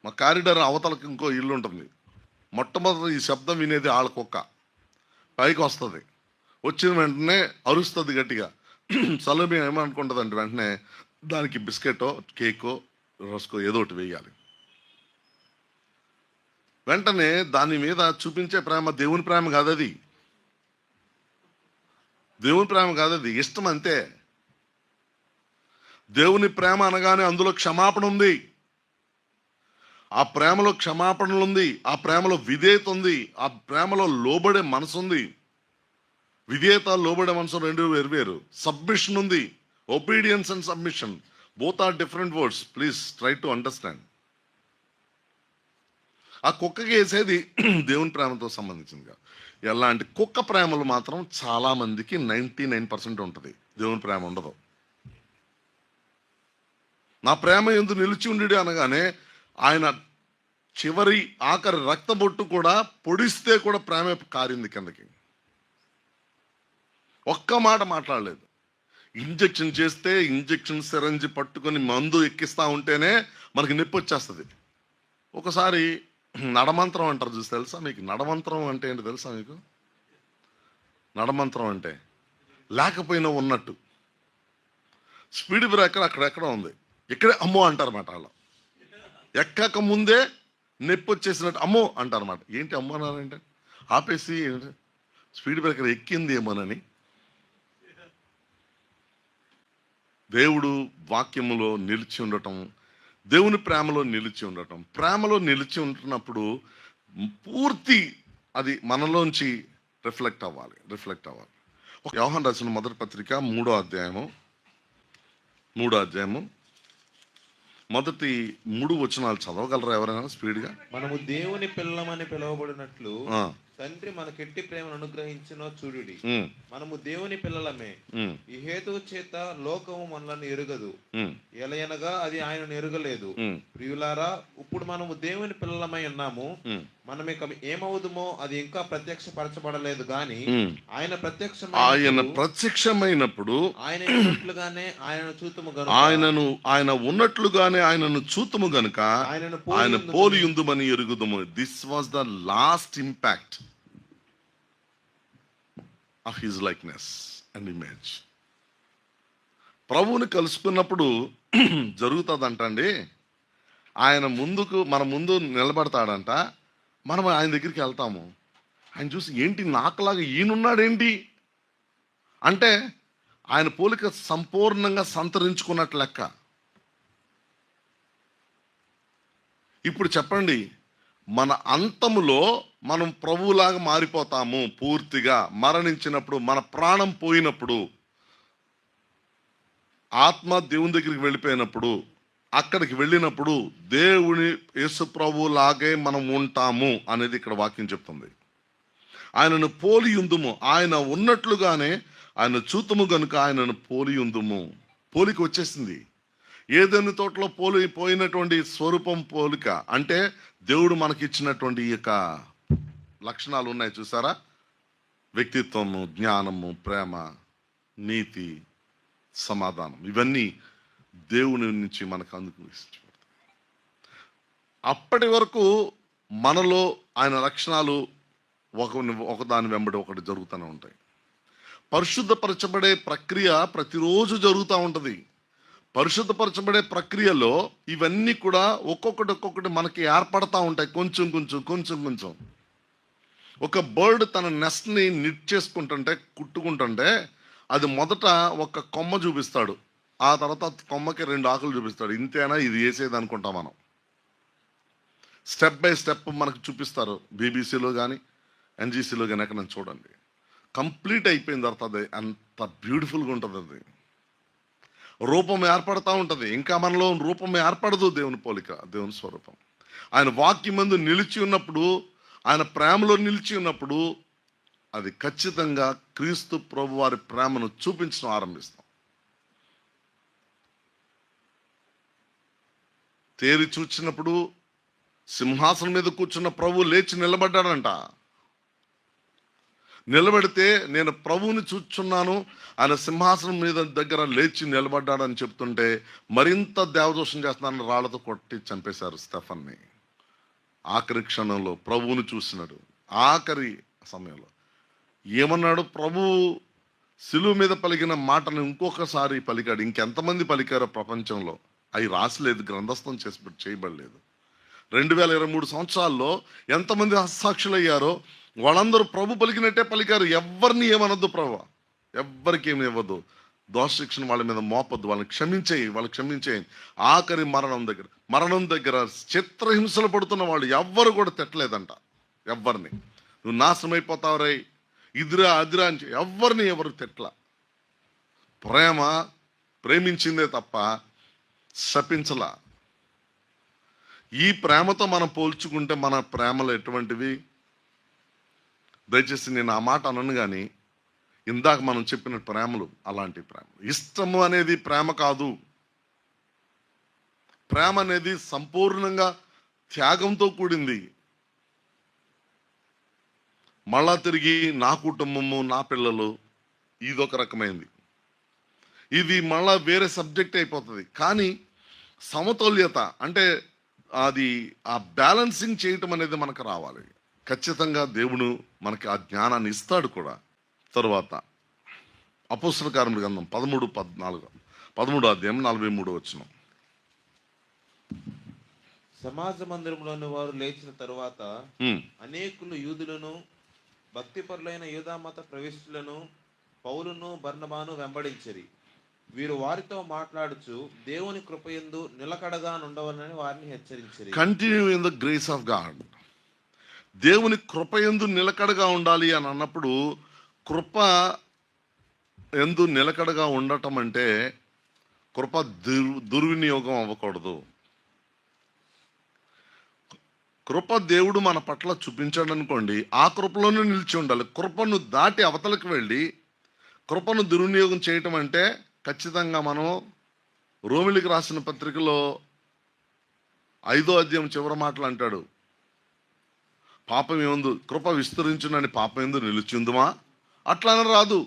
Speaker 1: మా కారిడార్ అవతలకి ఇంకో ఇల్లు ఉంటుంది. మొట్టమొదటి ఈ శబ్దం వినేది వాళ్ళ కుక్క. పైకి వస్తుంది, వచ్చిన వెంటనే అరుస్తుంది గట్టిగా. సలభ్యం ఏమనుకుంటుంది అంటే, వెంటనే దానికి బిస్కెటో, కేకో, రస్కో ఏదో ఒకటి వేయాలి. వెంటనే దాని మీద చూపించే ప్రేమ దేవుని ప్రేమ కాదు. అది దేవుని ప్రేమ కాదు, అది ఇష్టం అంతే. దేవుని ప్రేమ అనగానే అందులో క్షమాపణ ఉంది. ఆ ప్రేమలో క్షమాపణలు ఉంది, ఆ ప్రేమలో విధేయత ఉంది, ఆ ప్రేమలో లోబడే మనసు ఉంది. విధేయత, లోబడే మనసు రెండు వేరు. సబ్మిషన్ ఉంది. Obedience and submission, both are different words. Please try to understand. ఆ కుక్కకి వేసేది దేవుని ప్రేమతో సంబంధించిందిగా. ఎలాంటి కుక్క ప్రేమలు మాత్రం చాలా మందికి 99% ఉంటుంది, దేవుని ప్రేమ ఉండదు. నా ప్రేమ ఎందు నిలిచి ఉండి అనగానే ఆయన చివరి ఆఖరి రక్తబొట్టు కూడా పొడిస్తే కూడా ప్రేమ కారింది కిందకి. ఒక్క మాట మాట్లాడలేదు. ఇంజెక్షన్ చేస్తే ఇంజెక్షన్ సిరంజి పట్టుకొని మందు ఎక్కిస్తూ ఉంటేనే మనకి నొప్పి వచ్చేస్తుంది. ఒకసారి నడమంత్రం అంటారు చూసి తెలుసా మీకు? నడమంత్రం అంటే ఏంటి తెలుసా మీకు? నడమంత్రం అంటే లేకపోయినా ఉన్నట్టు. స్పీడ్ బ్రేకర్ అక్కడెక్కడ ఉంది, ఇక్కడే అమ్మో అంటారన్నమాట. వాళ్ళు ఎక్కక ముందే నొప్పి వచ్చేసినట్టు అమ్మో అంటారన్నమాట. ఏంటి అమ్మో అన్నారంటే, ఆపేసి స్పీడ్ బ్రేకర్ ఎక్కింది ఏమోనని. దేవుడు వాక్యములో నిలిచి ఉండటం, దేవుని ప్రేమలో నిలిచి ఉండటం, ప్రేమలో నిలిచి ఉంటున్నప్పుడు పూర్తి అది మనలోంచి రిఫ్లెక్ట్ అవ్వాలి. యోహాను రాసిన మొదటి పత్రిక 3వ అధ్యాయము మొదటి 3 వచనాలు చదవగలరా ఎవరైనా స్పీడ్గా?
Speaker 2: మనము దేవుని పిల్లమని పిలువబడినట్లు తండ్రి మనకెట్టి ప్రేమను అనుగ్రహించినో చూడుడి. మనము దేవుని పిల్లలమే. ఈ హేతువు చేత లోకము మనల్ని ఎరుగదు, ఎలయనగా అది ఆయనను ఎరుగలేదు. ప్రియులారా, ఇప్పుడు మనము దేవుని పిల్లలమై ఉన్నాము. మనం ఇక ఏమవుదుమో అది ఇంకా ప్రత్యక్షపరచబడలేదు గాని ఆయన ప్రత్యక్షమైనప్పుడు ఆయన ఉన్నట్లుగానే ఆయనను చూతుము గనుక ఆయనను చూతుము గనుక ఆయన పోలియుందుమని ఎరుగుదుము. This was the last impact of his likeness and image. ప్రభువుని కలుసుకున్నప్పుడు జరుగుతుందంటండి. ఆయన మన ముందు నిలబడతాడంట. మనం ఆయన దగ్గరికి వెళ్తాము. ఆయన చూసి ఏంటి నాకులాగా ఈయనున్నాడేంటి అంటే, ఆయన పోలిక సంపూర్ణంగా సంతరించుకున్నట్టు లెక్క. ఇప్పుడు చెప్పండి, మన అంతములో మనం ప్రభువులాగా మారిపోతాము. పూర్తిగా మరణించినప్పుడు, మన ప్రాణం పోయినప్పుడు, ఆత్మ దేవుని దగ్గరికి వెళ్ళిపోయినప్పుడు, అక్కడికి వెళ్ళినప్పుడు దేవుని యేసు ప్రభువులాగే మనం ఉంటాము అనేది ఇక్కడ వాక్యం చెప్తుంది. ఆయనను పోలియుందుము, ఆయన ఉన్నట్లుగానే ఆయన చూతుము గనుక ఆయనను పోలియుందుము. పోలిక వచ్చేసింది.
Speaker 1: ఏదైనా తోటలో పోయినటువంటి స్వరూపం పోలిక అంటే దేవుడు మనకిచ్చినటువంటి ఈ యొక్క లక్షణాలు ఉన్నాయి చూసారా, వ్యక్తిత్వము, జ్ఞానము, ప్రేమ, నీతి, సమాధానం, ఇవన్నీ దేవుని నుంచి మనకు అనుగ్రహించబడతాయి. అప్పటి వరకు మనలో ఆయన లక్షణాలు ఒకదాని వెంబడి ఒకటి జరుగుతూనే ఉంటాయి. పరిశుద్ధపరచబడే ప్రక్రియ ప్రతిరోజు జరుగుతూ ఉంటుంది. పరిశుద్ధపరచబడే ప్రక్రియలో ఇవన్నీ కూడా ఒక్కొక్కటి మనకి ఏర్పడతా ఉంటాయి, కొంచెం. ఒక బర్డ్ తన నెస్ట్ని నిట్ చేసుకుంటుంటే, కుట్టుకుంటుంటే, అది మొదట ఒక కొమ్మ చూపిస్తాడు, ఆ తర్వాత కొమ్మకి 2 ఆకులు చూపిస్తాడు. ఇంతేనా ఇది వేసేది అనుకుంటాం మనం. స్టెప్ బై స్టెప్ మనకు చూపిస్తారు. బీబీసీలో కానీ ఎన్జీసీలో కానీ ఎక్కడ చూడండి. కంప్లీట్ అయిపోయిన తర్వాత అది అంత బ్యూటిఫుల్గా ఉంటుంది. అది రూపం ఏర్పడతా ఉంటుంది. ఇంకా మనలో రూపం ఏర్పడదు. దేవుని పోలిక, దేవుని స్వరూపం. ఆయన వాక్యమందు నిలిచి ఉన్నప్పుడు, ఆయన ప్రేమలో నిలిచి ఉన్నప్పుడు అది ఖచ్చితంగా క్రీస్తు ప్రభు వారి ప్రేమను చూపించడం ఆరంభిస్తాం. తేరి చూచినప్పుడు సింహాసనం మీద కూర్చున్న ప్రభు లేచి నిలబడ్డాడంట. నిలబడితే నేను ప్రభువుని చూచున్నాను, ఆయన సింహాసనం మీద దగ్గర లేచి నిలబడ్డాడని చెప్తుంటే మరింత దేవదోషం చేస్తున్నానని రాళ్లతో కొట్టి చంపేశారు స్టెఫన్ని. ఆఖరి క్షణంలో ప్రభువుని చూసినాడు. ఆఖరి సమయంలో ఏమన్నాడు? ప్రభు శిలువ మీద పలికిన మాటను ఇంకొకసారి పలికాడు. ఇంకెంతమంది పలికారో ప్రపంచంలో అవి రాసలేదు, గ్రంథస్థం చేయబడలేదు. 2023 సంవత్సరాల్లో ఎంతమంది హస్తాక్షులయ్యారో వాళ్ళందరూ ప్రభు పలికినట్టే పలికారు. ఎవరిని ఏమనొద్దు ప్రభు, ఎవ్వరికి ఏమి ఇవ్వద్దు, దోష శిక్షణ వాళ్ళ మీద మోపొద్దు, వాళ్ళని క్షమించేయి. ఆఖరి మరణం దగ్గర చిత్రహింసలు పడుతున్న వాళ్ళు ఎవ్వరు కూడా తిట్టలేదంట. ఎవ్వరిని నువ్వు నాశనం అయిపోతావురై, ఇదిరా అదిరా అని ఎవరు తిట్ల. ప్రేమించిందే తప్ప శపించలా. ఈ ప్రేమతో మనం పోల్చుకుంటే మన ప్రేమలు ఎటువంటివి? దయచేసి నేను ఆ మాట అనను, కానీ ఇందాక మనం చెప్పిన ప్రేమలు అలాంటి ప్రేమ. ఇష్టము అనేది ప్రేమ కాదు. ప్రేమ అనేది సంపూర్ణంగా త్యాగంతో కూడింది. మళ్ళా తిరిగి నా కుటుంబము, నా పిల్లలు, ఇదొక రకమైంది. ఇది మళ్ళా వేరే సబ్జెక్ట్ అయిపోతుంది. కానీ సమతుల్యత అంటే అది ఆ బ్యాలెన్సింగ్ చేయటం అనేది మనకు రావాలి. ఖచ్చితంగా దేవుడు మనకి ఆ జ్ఞానాన్ని ఇస్తాడు కూడా. తరువాత అపోస్తల కార్యముల గ్రంథం 13 అధ్యాయం 43 వచనం.
Speaker 2: సమాజ మందిరంలోని వారు లేచిన తరువాత అనేకులు యూదులను, భక్తిపరులైన యూదామత ప్రవిష్టులను పౌలును బర్నబాను వెంబడించిరి. వీరు వారితో మాట్లాడుచు దేవుని కృపయందు నిలకడగా ఉండవలని వారిని హెచ్చరించిరి.
Speaker 1: Continue in the grace of God. దేవుని కృపయందు నిలకడగా ఉండాలి అని అన్నప్పుడు, కృప ఎందు నిలకడగా ఉండటం అంటే కృప దుర్వినియోగం అవ్వకూడదు. కృప దేవుడు మన పట్ల చూపించాడు అనుకోండి, ఆ కృపలోనే నిలిచి ఉండాలి. కృపను దాటి అవతలకు వెళ్ళి కృపను దుర్వినియోగం చేయటం అంటే ఖచ్చితంగా మనం రోమిలికి రాసిన పత్రికలో 5వ అధ్యాయం చివరి మాటలు అంటాడు, పాపం ఏముందు, కృప విస్తరించునని పాపం ఎందు నిలిచిందుమా? అట్లానే రాదు.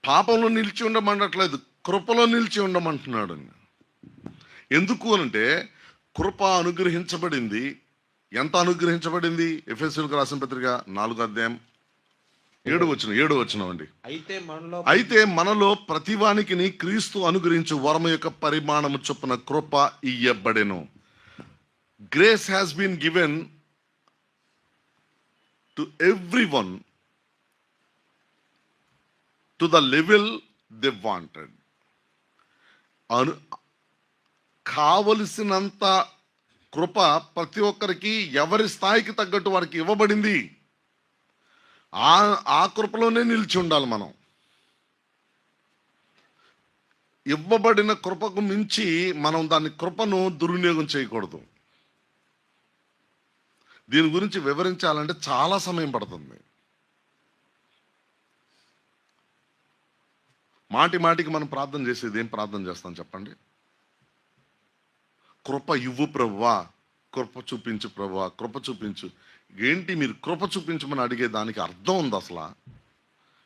Speaker 1: పాపంలో నిలిచి ఉండమంటట్లేదు, కృపలో నిలిచి ఉండమంటున్నాడు. ఎందుకు అనంటే కృప అనుగ్రహించబడింది. ఎంత అనుగ్రహించబడింది? ఎఫెసీయులకు రాసిన పత్రిక 4వ అధ్యాయం 7వ వచనం అండి. అయితే మనలో ప్రతివానికి క్రీస్తు అనుగ్రహించు వరము యొక్క పరిమాణము చొప్పున కృప ఇయ్యబడెను. Grace has been given to everyone to the level they wanted. కావలసినంత కృప ప్రతి ఒక్కరికి ఎవరి స్థాయికి తగ్గట్టు వారికి ఇవ్వబడింది. ఆ కృపలోనే నిలిచి ఉండాలి మనం. ఇవ్వబడిన కృపకు మించి మనం దాని కృపను దుర్వినియోగం చేయకూడదు. దీని గురించి వివరించాలంటే చాలా సమయం పడుతుంది. మాటి మాటికి మనం ప్రార్థన చేసేది ఏం ప్రార్థన చేస్తాం చెప్పండి? కృప ఇవ్వు ప్రభువా, కృప చూపించు ప్రభువా, కృప చూపించు. ఏంటి మీరు కృప చూపించమని అడిగే దానికి అర్థం ఉంది అసలు?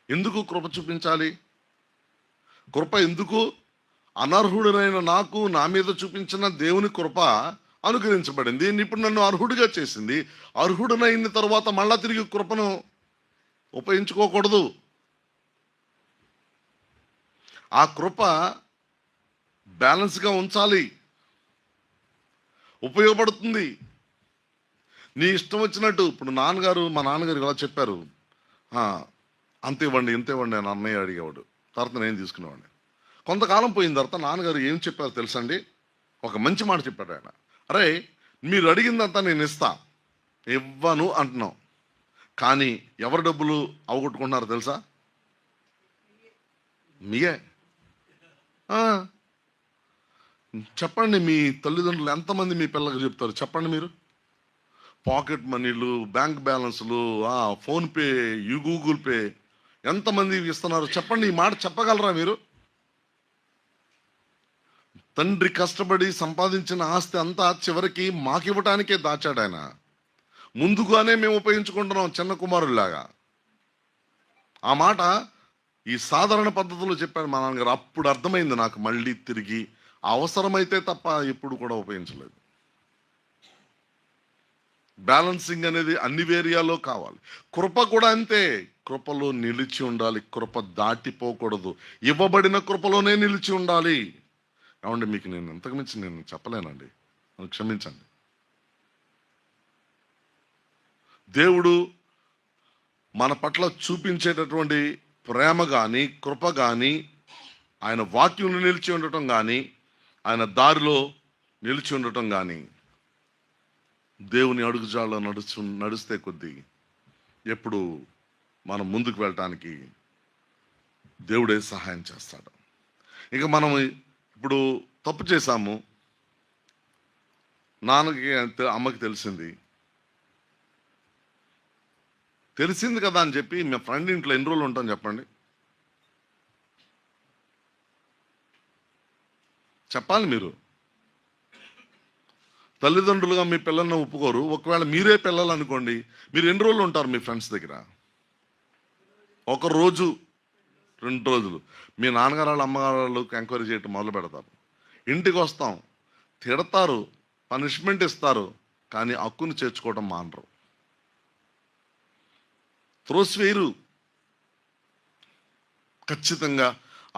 Speaker 1: ఎందుకు కృప చూపించాలి? కృప ఎందుకు? అనర్హుడనైన నాకు నా మీద చూపించిన దేవుని కృప అనుగ్రహించబడింది. ఇప్పుడు నన్ను అర్హుడిగా చేసింది. అర్హుడనైన తర్వాత మళ్ళా తిరిగి కృపను ఉపయోగించుకోకూడదు. ఆ కృప బ్యాలెన్స్గా ఉంచాలి. ఉపయోగపడుతుంది. నీ ఇష్టం వచ్చినట్టు ఇప్పుడు మా నాన్నగారు ఇలా చెప్పారు, అంత ఇవ్వండి ఇంత ఇవ్వండి అని అన్నయ్య అడిగేవాడు. తర్వాత నేను తీసుకునేవాడిని. కొంతకాలం పోయిన తర్వాత నాన్నగారు ఏం చెప్పారు తెలుసండి? ఒక మంచి మాట చెప్పాడు ఆయన. అరే, మీరు అడిగిందంతా నేను ఇస్తా, ఇవ్వను అంటున్నాం, కానీ ఎవరి డబ్బులు అవగొట్టుకుంటున్నారు తెలుసా? మీయే. చెప్పండి, మీ తల్లిదండ్రులు ఎంతమంది మీ పిల్లలకు చెప్తారు చెప్పండి? మీరు పాకెట్ మనీలు, బ్యాంక్ బ్యాలెన్స్లు, ఫోన్పే, గూగుల్ పే ఎంతమంది ఇస్తున్నారు చెప్పండి? ఈ మాట చెప్పగలరా మీరు? తండ్రి కష్టపడి సంపాదించిన ఆస్తి అంతా చివరికి మాకివ్వటానికే దాచాడు ఆయన. ముందుగానే మేము ఉపయోగించుకుంటున్నాం చిన్న కుమారులాగా. ఆ మాట ఈ సాధారణ పద్ధతిలో చెప్పాడు మా నాన్నగారు. అప్పుడు అర్థమైంది నాకు మళ్ళీ తిరిగి, అవసరమైతే తప్ప ఎప్పుడు కూడా ఉపయోగించలేదు. బ్యాలెన్సింగ్ అనేది అన్ని ఏరియాలో కావాలి. కృప కూడా అంతే. కృపలో నిలిచి ఉండాలి. కృప దాటిపోకూడదు. ఇవ్వబడిన కృపలోనే నిలిచి ఉండాలి. ఏమండి, మీకు నేను ఇంతకుమించి నేను చెప్పలేనండి, నన్ను క్షమించండి. దేవుడు మన పట్ల చూపించేటటువంటి ప్రేమ కానీ, కృప కానీ, ఆయన వాక్యంలో నిలిచి ఉండటం కానీ, ఆయన దారిలో నిలిచి ఉండటం కానీ, దేవుని అడుగుజాడలో నడిస్తే కొద్దీ ఎప్పుడు మనం ముందుకు వెళ్ళటానికి దేవుడే సహాయం చేస్తాడు. ఇక మనం ఇప్పుడు తప్పు చేశాము, నాన్నకి అమ్మకి తెలిసింది కదా అని చెప్పి మీ ఫ్రెండ్ ఇంట్లో ఎన్ని రోజులు ఉంటాం చెప్పండి? చెప్పాలి. మీరు తల్లిదండ్రులుగా మీ పిల్లల్ని ఒప్పుకోరు. ఒకవేళ మీరే పిల్లలు అనుకోండి, మీరు ఎన్ని రోజులు ఉంటారు మీ ఫ్రెండ్స్ దగ్గర? ఒక రోజు, 2 రోజులు. మీ నాన్నగారు వాళ్ళ అమ్మగారు వాళ్ళకి ఎంక్వైరీ చేయటం మొదలు పెడతారు. ఇంటికి వస్తాం, తిడతారు, పనిష్మెంట్ ఇస్తారు, కానీ హక్కును చేర్చుకోవడం మానరు, త్రోసివేయరు. ఖచ్చితంగా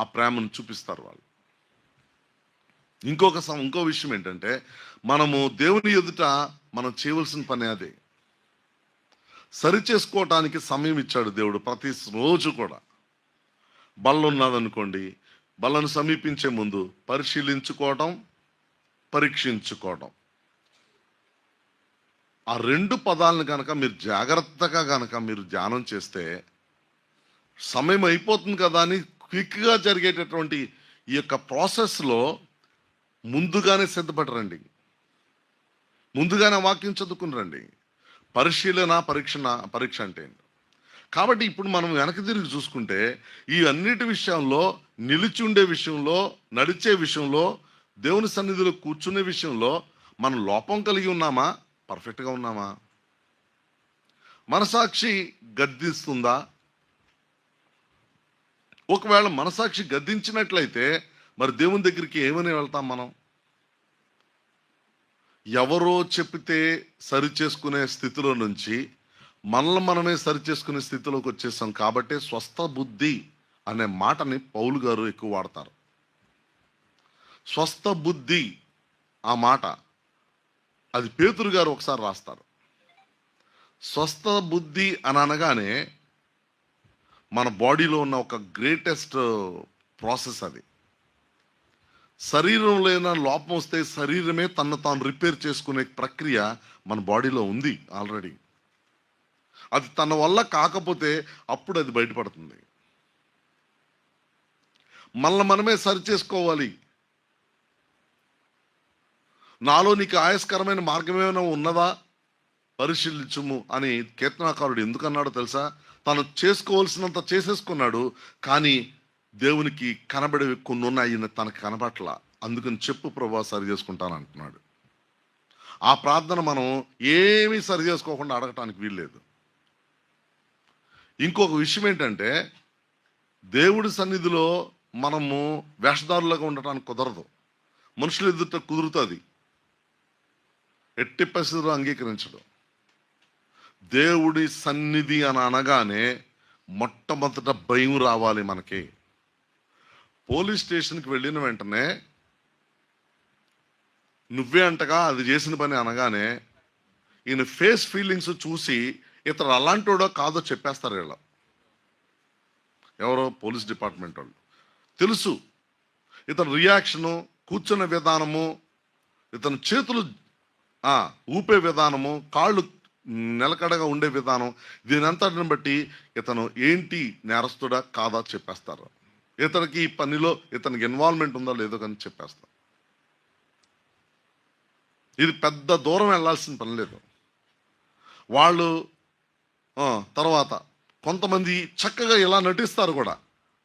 Speaker 1: ఆ ప్రేమను చూపిస్తారు వాళ్ళు. ఇంకో విషయం ఏంటంటే, మనము దేవుని ఎదుట మనం చేయవలసిన పని అదే. సరి చేసుకోవటానికి సమయం ఇచ్చాడు దేవుడు ప్రతి రోజు కూడా. బల్ల ఉన్నదనుకోండి, బల్లను సమీపించే ముందు పరిశీలించుకోవటం, పరీక్షించుకోవటం. ఆ 2 పదాలను కనుక మీరు జాగ్రత్తగా కనుక మీరు ధ్యానం చేస్తే, సమయం అయిపోతుంది కదా అని క్విక్గా జరిగేటటువంటి ఈ యొక్క ప్రాసెస్లో ముందుగానే సిద్ధపడరండి. ముందుగానే వాక్యం చదువుకుని రండి. పరీక్ష అంటే. కాబట్టి ఇప్పుడు మనం వెనక్కి తిరిగి చూసుకుంటే, ఈ అన్నిటి విషయంలో, నిలిచి ఉండే విషయంలో, నడిచే విషయంలో, దేవుని సన్నిధిలో కూర్చునే విషయంలో మనం లోపం కలిగి ఉన్నామా? పర్ఫెక్ట్గా ఉన్నామా? మనసాక్షి గద్దిస్తుందా? ఒకవేళ మనసాక్షి గద్దించినట్లయితే మరి దేవుని దగ్గరికి ఏమని వెళ్తాం మనం? ఎవరో చెప్పితే సరి చేసుకునే స్థితిలో నుంచి మనల్ని మనమే సరి చేసుకునే స్థితిలోకి వచ్చేసాం. కాబట్టి స్వస్థ బుద్ధి అనే మాటని పౌలు గారు ఎక్కువ వాడతారు. స్వస్థ బుద్ధి ఆ మాట, అది పేతురు గారు ఒకసారి రాస్తారు. స్వస్థ బుద్ధి అని అనగానే మన బాడీలో ఉన్న ఒక గ్రేటెస్ట్ ప్రాసెస్ అది. శరీరంలో ఏదైనా లోపం వస్తే శరీరమే తను తాను రిపేర్ చేసుకునే ప్రక్రియ మన బాడీలో ఉంది ఆల్రెడీ. అది తన వల్ల కాకపోతే అప్పుడు అది బయటపడుతుంది. మనమే సరి చేసుకోవాలి. నాలో నీకు ఆయస్కరమైన మార్గం ఏమైనా ఉన్నదా పరిశీలించుము అని కీర్తనాకారుడు ఎందుకన్నాడో తెలుసా? తను చేసుకోవాల్సినంత చేసేసుకున్నాడు, కానీ దేవునికి కనబడేవి కొన్ని ఉన్నాయి, తనకు కనబట్ల. అందుకని చెప్పు ప్రభా సరి చేసుకుంటాను అంటున్నాడు. ఆ ప్రార్థన మనం ఏమీ సరి చేసుకోకుండా అడగటానికి వీల్లేదు. ఇంకొక విషయం ఏంటంటే, దేవుడి సన్నిధిలో మనము వేషధారులుగా ఉండటానికి కుదరదు. మనుషులు ఎదుట కుదురుతుంది, ఎట్టి పరిస్థితుల్లో అంగీకరించడు. దేవుడి సన్నిధి అని అనగానే మొట్టమొదట భయం రావాలి మనకి. పోలీస్ స్టేషన్కి వెళ్ళిన వెంటనే నువ్వే అంటగా అది చేసిన పని అనగానే ఈయన ఫేస్ ఫీలింగ్స్ చూసి ఇతను అలాంటోడో కాదో చెప్పేస్తారు వీళ్ళు. ఎవరో పోలీస్ డిపార్ట్మెంట్ వాళ్ళు. తెలుసు ఇతను రియాక్షను, కూర్చున్న విధానము, ఇతను చేతులు ఊపే విధానము, కాళ్ళు నిలకడగా ఉండే విధానం, దీనంతటిని బట్టి ఇతను ఏంటి నేరస్తుడా కాదా చెప్పేస్తారు. ఇతనికి ఈ పనిలో ఇతనికి ఇన్వాల్వ్మెంట్ ఉందో లేదో కానీ చెప్పేస్తారు. ఇది పెద్ద దూరం వెళ్ళాల్సిన పని లేదు. వాళ్ళు తర్వాత కొంతమంది చక్కగా ఇలా నటిస్తారు కూడా,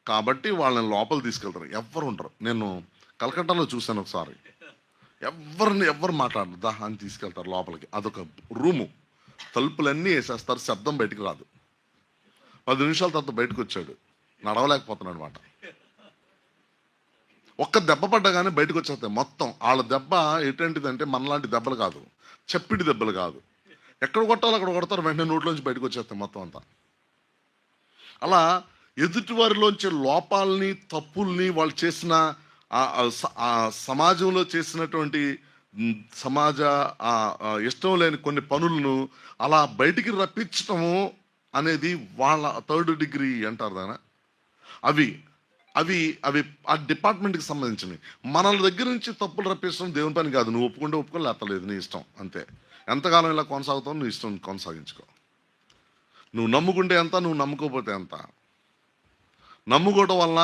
Speaker 1: కాబట్టి వాళ్ళని లోపల తీసుకెళ్తారు. ఎవ్వరు ఉండరు. నేను కలకట్టాలో చూశాను ఒకసారి. ఎవ్వరు మాట్లాడరు, దా అని తీసుకెళ్తారు లోపలికి. అదొక రూము, తలుపులన్నీ వేసేస్తారు, శబ్దం బయటికి రాదు. 10 నిమిషాల తర్వాత బయటకు వచ్చాడు, నడవలేకపోతున్నాడు అనమాట. ఒక్క దెబ్బ పడ్డగానే బయటకు వచ్చేస్తాయి మొత్తం. వాళ్ళ దెబ్బ ఎటువంటిదంటే మనలాంటి దెబ్బలు కాదు, చప్పిడి దెబ్బలు కాదు. ఎక్కడ కొట్టాలో అక్కడ కొడతారు, వెంటనే నోట్లోంచి బయటకు వచ్చేస్తాయి మొత్తం అంతా. అలా ఎదుటి వారిలోంచి లోపాలని, తప్పుల్ని, వాళ్ళు చేసిన సమాజంలో చేసినటువంటి సమాజ ఇష్టం లేని కొన్ని పనులను అలా బయటికి రప్పించటము అనేది వాళ్ళ 3rd డిగ్రీ అంటారు దాని. అవి అవి అవి ఆ డిపార్ట్మెంట్కి సంబంధించినవి. మన దగ్గర నుంచి తప్పులు రప్పించడం దేవుని పని కాదు. నువ్వు ఒప్పుకుంటే ఒప్పుకో, లేకపోలేదు నీ ఇష్టం, అంతే. ఎంతకాలం ఇలా కొనసాగుతావు, నీ ఇష్టం, కొనసాగించుకో. నువ్వు నమ్ముకుంటే ఎంత, నువ్వు నమ్ముకోకపోతే ఎంత. నమ్ముకోవడం వల్ల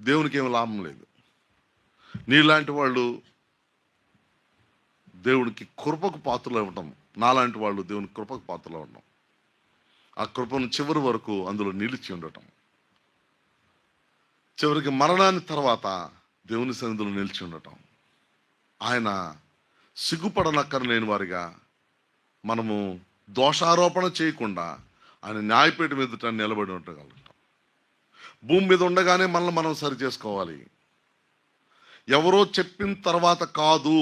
Speaker 1: దేవునికి ఏమి లాభం లేదు. నీలాంటి వాళ్ళు దేవునికి కృపకు పాత్రలు ఇవ్వటం, నాలాంటి వాళ్ళు దేవునికి కృపకు పాత్రలు ఇవ్వటం, ఆ కృపను చివరి వరకు అందులో నిలిచి ఉండటం, చివరికి మరణాన్ని తర్వాత దేవుని సన్నిధిలో నిలిచి ఉండటం. ఆయన సిగ్గుపడనక్కరలేని వారిగా మనము దోషారోపణ చేయకుండా ఆయన న్యాయపీఠం ఎదుట నిలబడి ఉండగలుగుతాం. భూమి మీద ఉండగానే మనల్ని మనం సరి చేసుకోవాలి. ఎవరో చెప్పిన తర్వాత కాదు,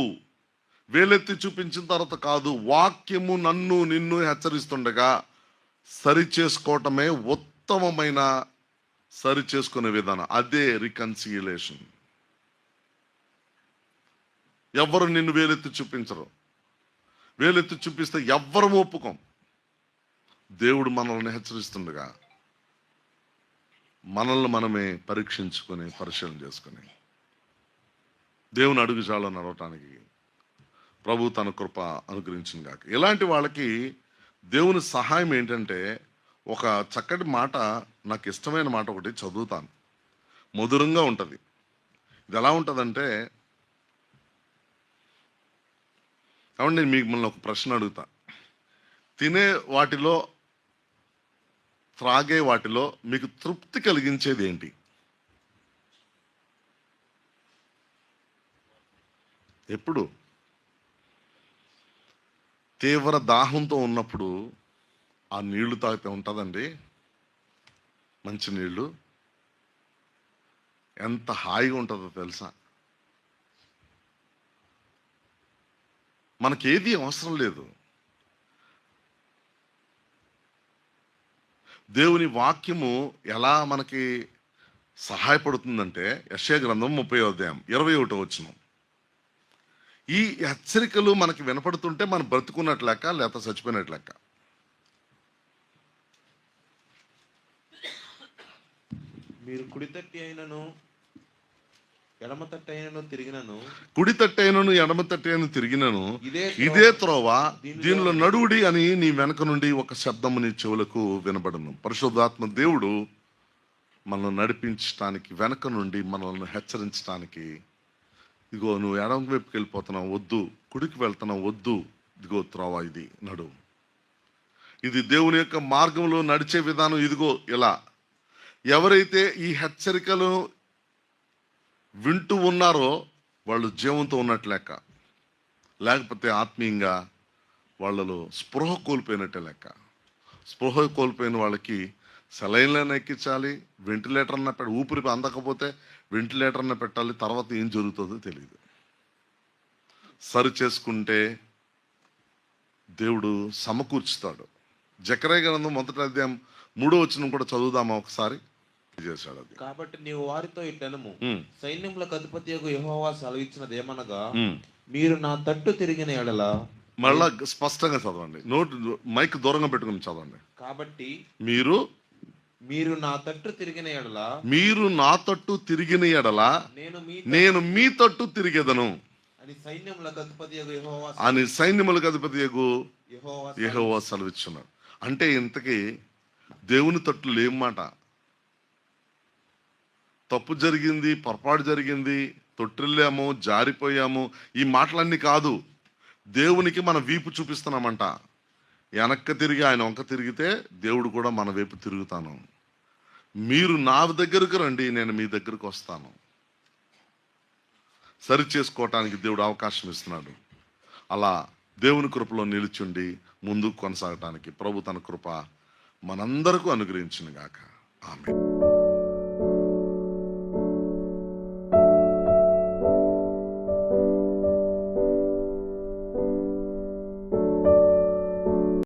Speaker 1: వేలెత్తి చూపించిన తర్వాత కాదు, వాక్యము నన్ను నిన్ను హెచ్చరిస్తుండగా సరి చేసుకోవటమే ఉత్తమమైన సరి చేసుకునే విధానం. అదే రికన్సిలేషన్. ఎవరు నిన్ను వేలెత్తి చూపించరు. వేలెత్తి చూపిస్తే ఎవ్వరు ఒప్పుకోం. దేవుడు మనల్ని హెచ్చరిస్తుండగా మనల్ని మనమే పరీక్షించుకొని, పరిశీలన చేసుకొని దేవుని అడుగుజాడలో నడవటానికి ప్రభు తన కృప అనుగ్రహించింది కాక. ఇలాంటి వాళ్ళకి దేవుని సహాయం ఏంటంటే, ఒక చక్కటి మాట, నాకు ఇష్టమైన మాట ఒకటి చదువుతాను, మధురంగా ఉంటుంది. ఇది ఎలా ఉంటుందంటే, కాబట్టి నేను మిమ్మల్ని ఒక ప్రశ్న అడుగుతా. తినే వాటిలో, త్రాగే వాటిలో మీకు తృప్తి కలిగించేది ఏంటి? ఎప్పుడు తీవ్ర దాహంతో ఉన్నప్పుడు ఆ నీళ్లు తాగితే ఉంటుందండి, మంచి నీళ్లు, ఎంత హాయిగా ఉంటుందో తెలుసా. మనకేది అవసరం లేదు. దేవుని వాక్యము ఎలా మనకి సహాయపడుతుందంటే, యెషయా గ్రంథం 30వ అధ్యాయం 21వ వచనం. ఈ హెచ్చరికలు మనకి వినపడుతుంటే మనం బ్రతుకున్నట్లు లెక్క, లేక చచ్చిపోయినట్లు లెక్క.
Speaker 2: మీరు కుడి తట్టి అయినను ఎడమ తట్టి అయినను తిరిగినను,
Speaker 1: కుడి తట్టి అయినను ఎడమ తట్టి అయినను తిరిగినను, ఇదే త్రోవ, దీనిలో నడువుడి అని నీ వెనక నుండి ఒక శబ్దము నీ చెవులకు వినబడును. పరిశుద్ధాత్మ దేవుడు మనల్ని నడిపించడానికి, వెనక నుండి మనల్ని హెచ్చరించడానికి, ఇదిగో నువ్వు ఎడమ వైపుకి వెళ్ళిపోతున్నావు, వద్దు, కుడికి వెళ్తున్నావు, వద్దు, ఇదిగో త్రోవ, ఇది నడువు, ఇది దేవుని యొక్క మార్గంలో నడిచే విధానం, ఇదిగో ఇలా. ఎవరైతే ఈ హెచ్చరికలు వింటూ ఉన్నారో వాళ్ళు జీవంతో ఉన్నట్టు లెక్క, లేకపోతే ఆత్మీయంగా వాళ్ళలో స్పృహ కోల్పోయినట్టే లెక్క. స్పృహ కోల్పోయిన వాళ్ళకి సెలైన్లైనా ఎక్కించాలి, వెంటిలేటర్ అన్న ఊపిరి అందకపోతే వెంటిలేటర్ అన్న పెట్టాలి, తర్వాత ఏం జరుగుతుందో తెలియదు. సరి చేసుకుంటే దేవుడు సమకూర్చుతాడు. జకర్యా గ్రంథం 1వ అధ్యాయం 3వ వచనం కూడా చదువుదామా ఒకసారి. చేశాడు అది.
Speaker 2: కాబట్టి నీవు వారితో ఇట్లనము,
Speaker 1: ఉమ్,
Speaker 2: సైన్యములకు అధిపతియగు యెహోవా సెలవిచ్చినది ఏమనగా,
Speaker 1: ఉమ్.
Speaker 2: మీరు నా తట్టు తిరిగిన ఎడల,
Speaker 1: మళ్ళా స్పష్టంగా చదవండి, మైక్ దూరంగా పెట్టుకుని చదవండి.
Speaker 2: కాబట్టి
Speaker 1: మీరు
Speaker 2: మీరు నా తట్టు తిరిగిన ఎడల
Speaker 1: మీరు నా తట్టు తిరిగిన ఎడల
Speaker 2: నేను మీ
Speaker 1: నేను మీ తట్టు తిరిగేదను
Speaker 2: అని సైన్యములకు అధిపతియగు యెహోవా
Speaker 1: అని సైన్యములకు అధిపతి
Speaker 2: యెహోవా
Speaker 1: యెహోవా సెలవిచ్చున్నాడు. అంటే ఇంతకీ దేవుని తట్టు లేమాట. తప్పు జరిగింది, పొరపాటు జరిగింది, తొట్టిల్లాము, జారిపోయాము, ఈ మాటలన్నీ కాదు. దేవునికి మన వీపు చూపిస్తున్నామంట. వెనక్కి తిరిగి ఆయన వంక తిరిగితే దేవుడు కూడా మన వైపు తిరుగుతాను. మీరు నా దగ్గరకు రండి, నేను మీ దగ్గరకు వస్తాను. సరి చేసుకోవటానికి దేవుడు అవకాశం ఇస్తున్నాడు. అలా దేవుని కృపలో నిలుచుండి ముందుకు కొనసాగటానికి ప్రభు తన కృప మనందరకు అనుగ్రహించును గాక. ఆమేన్.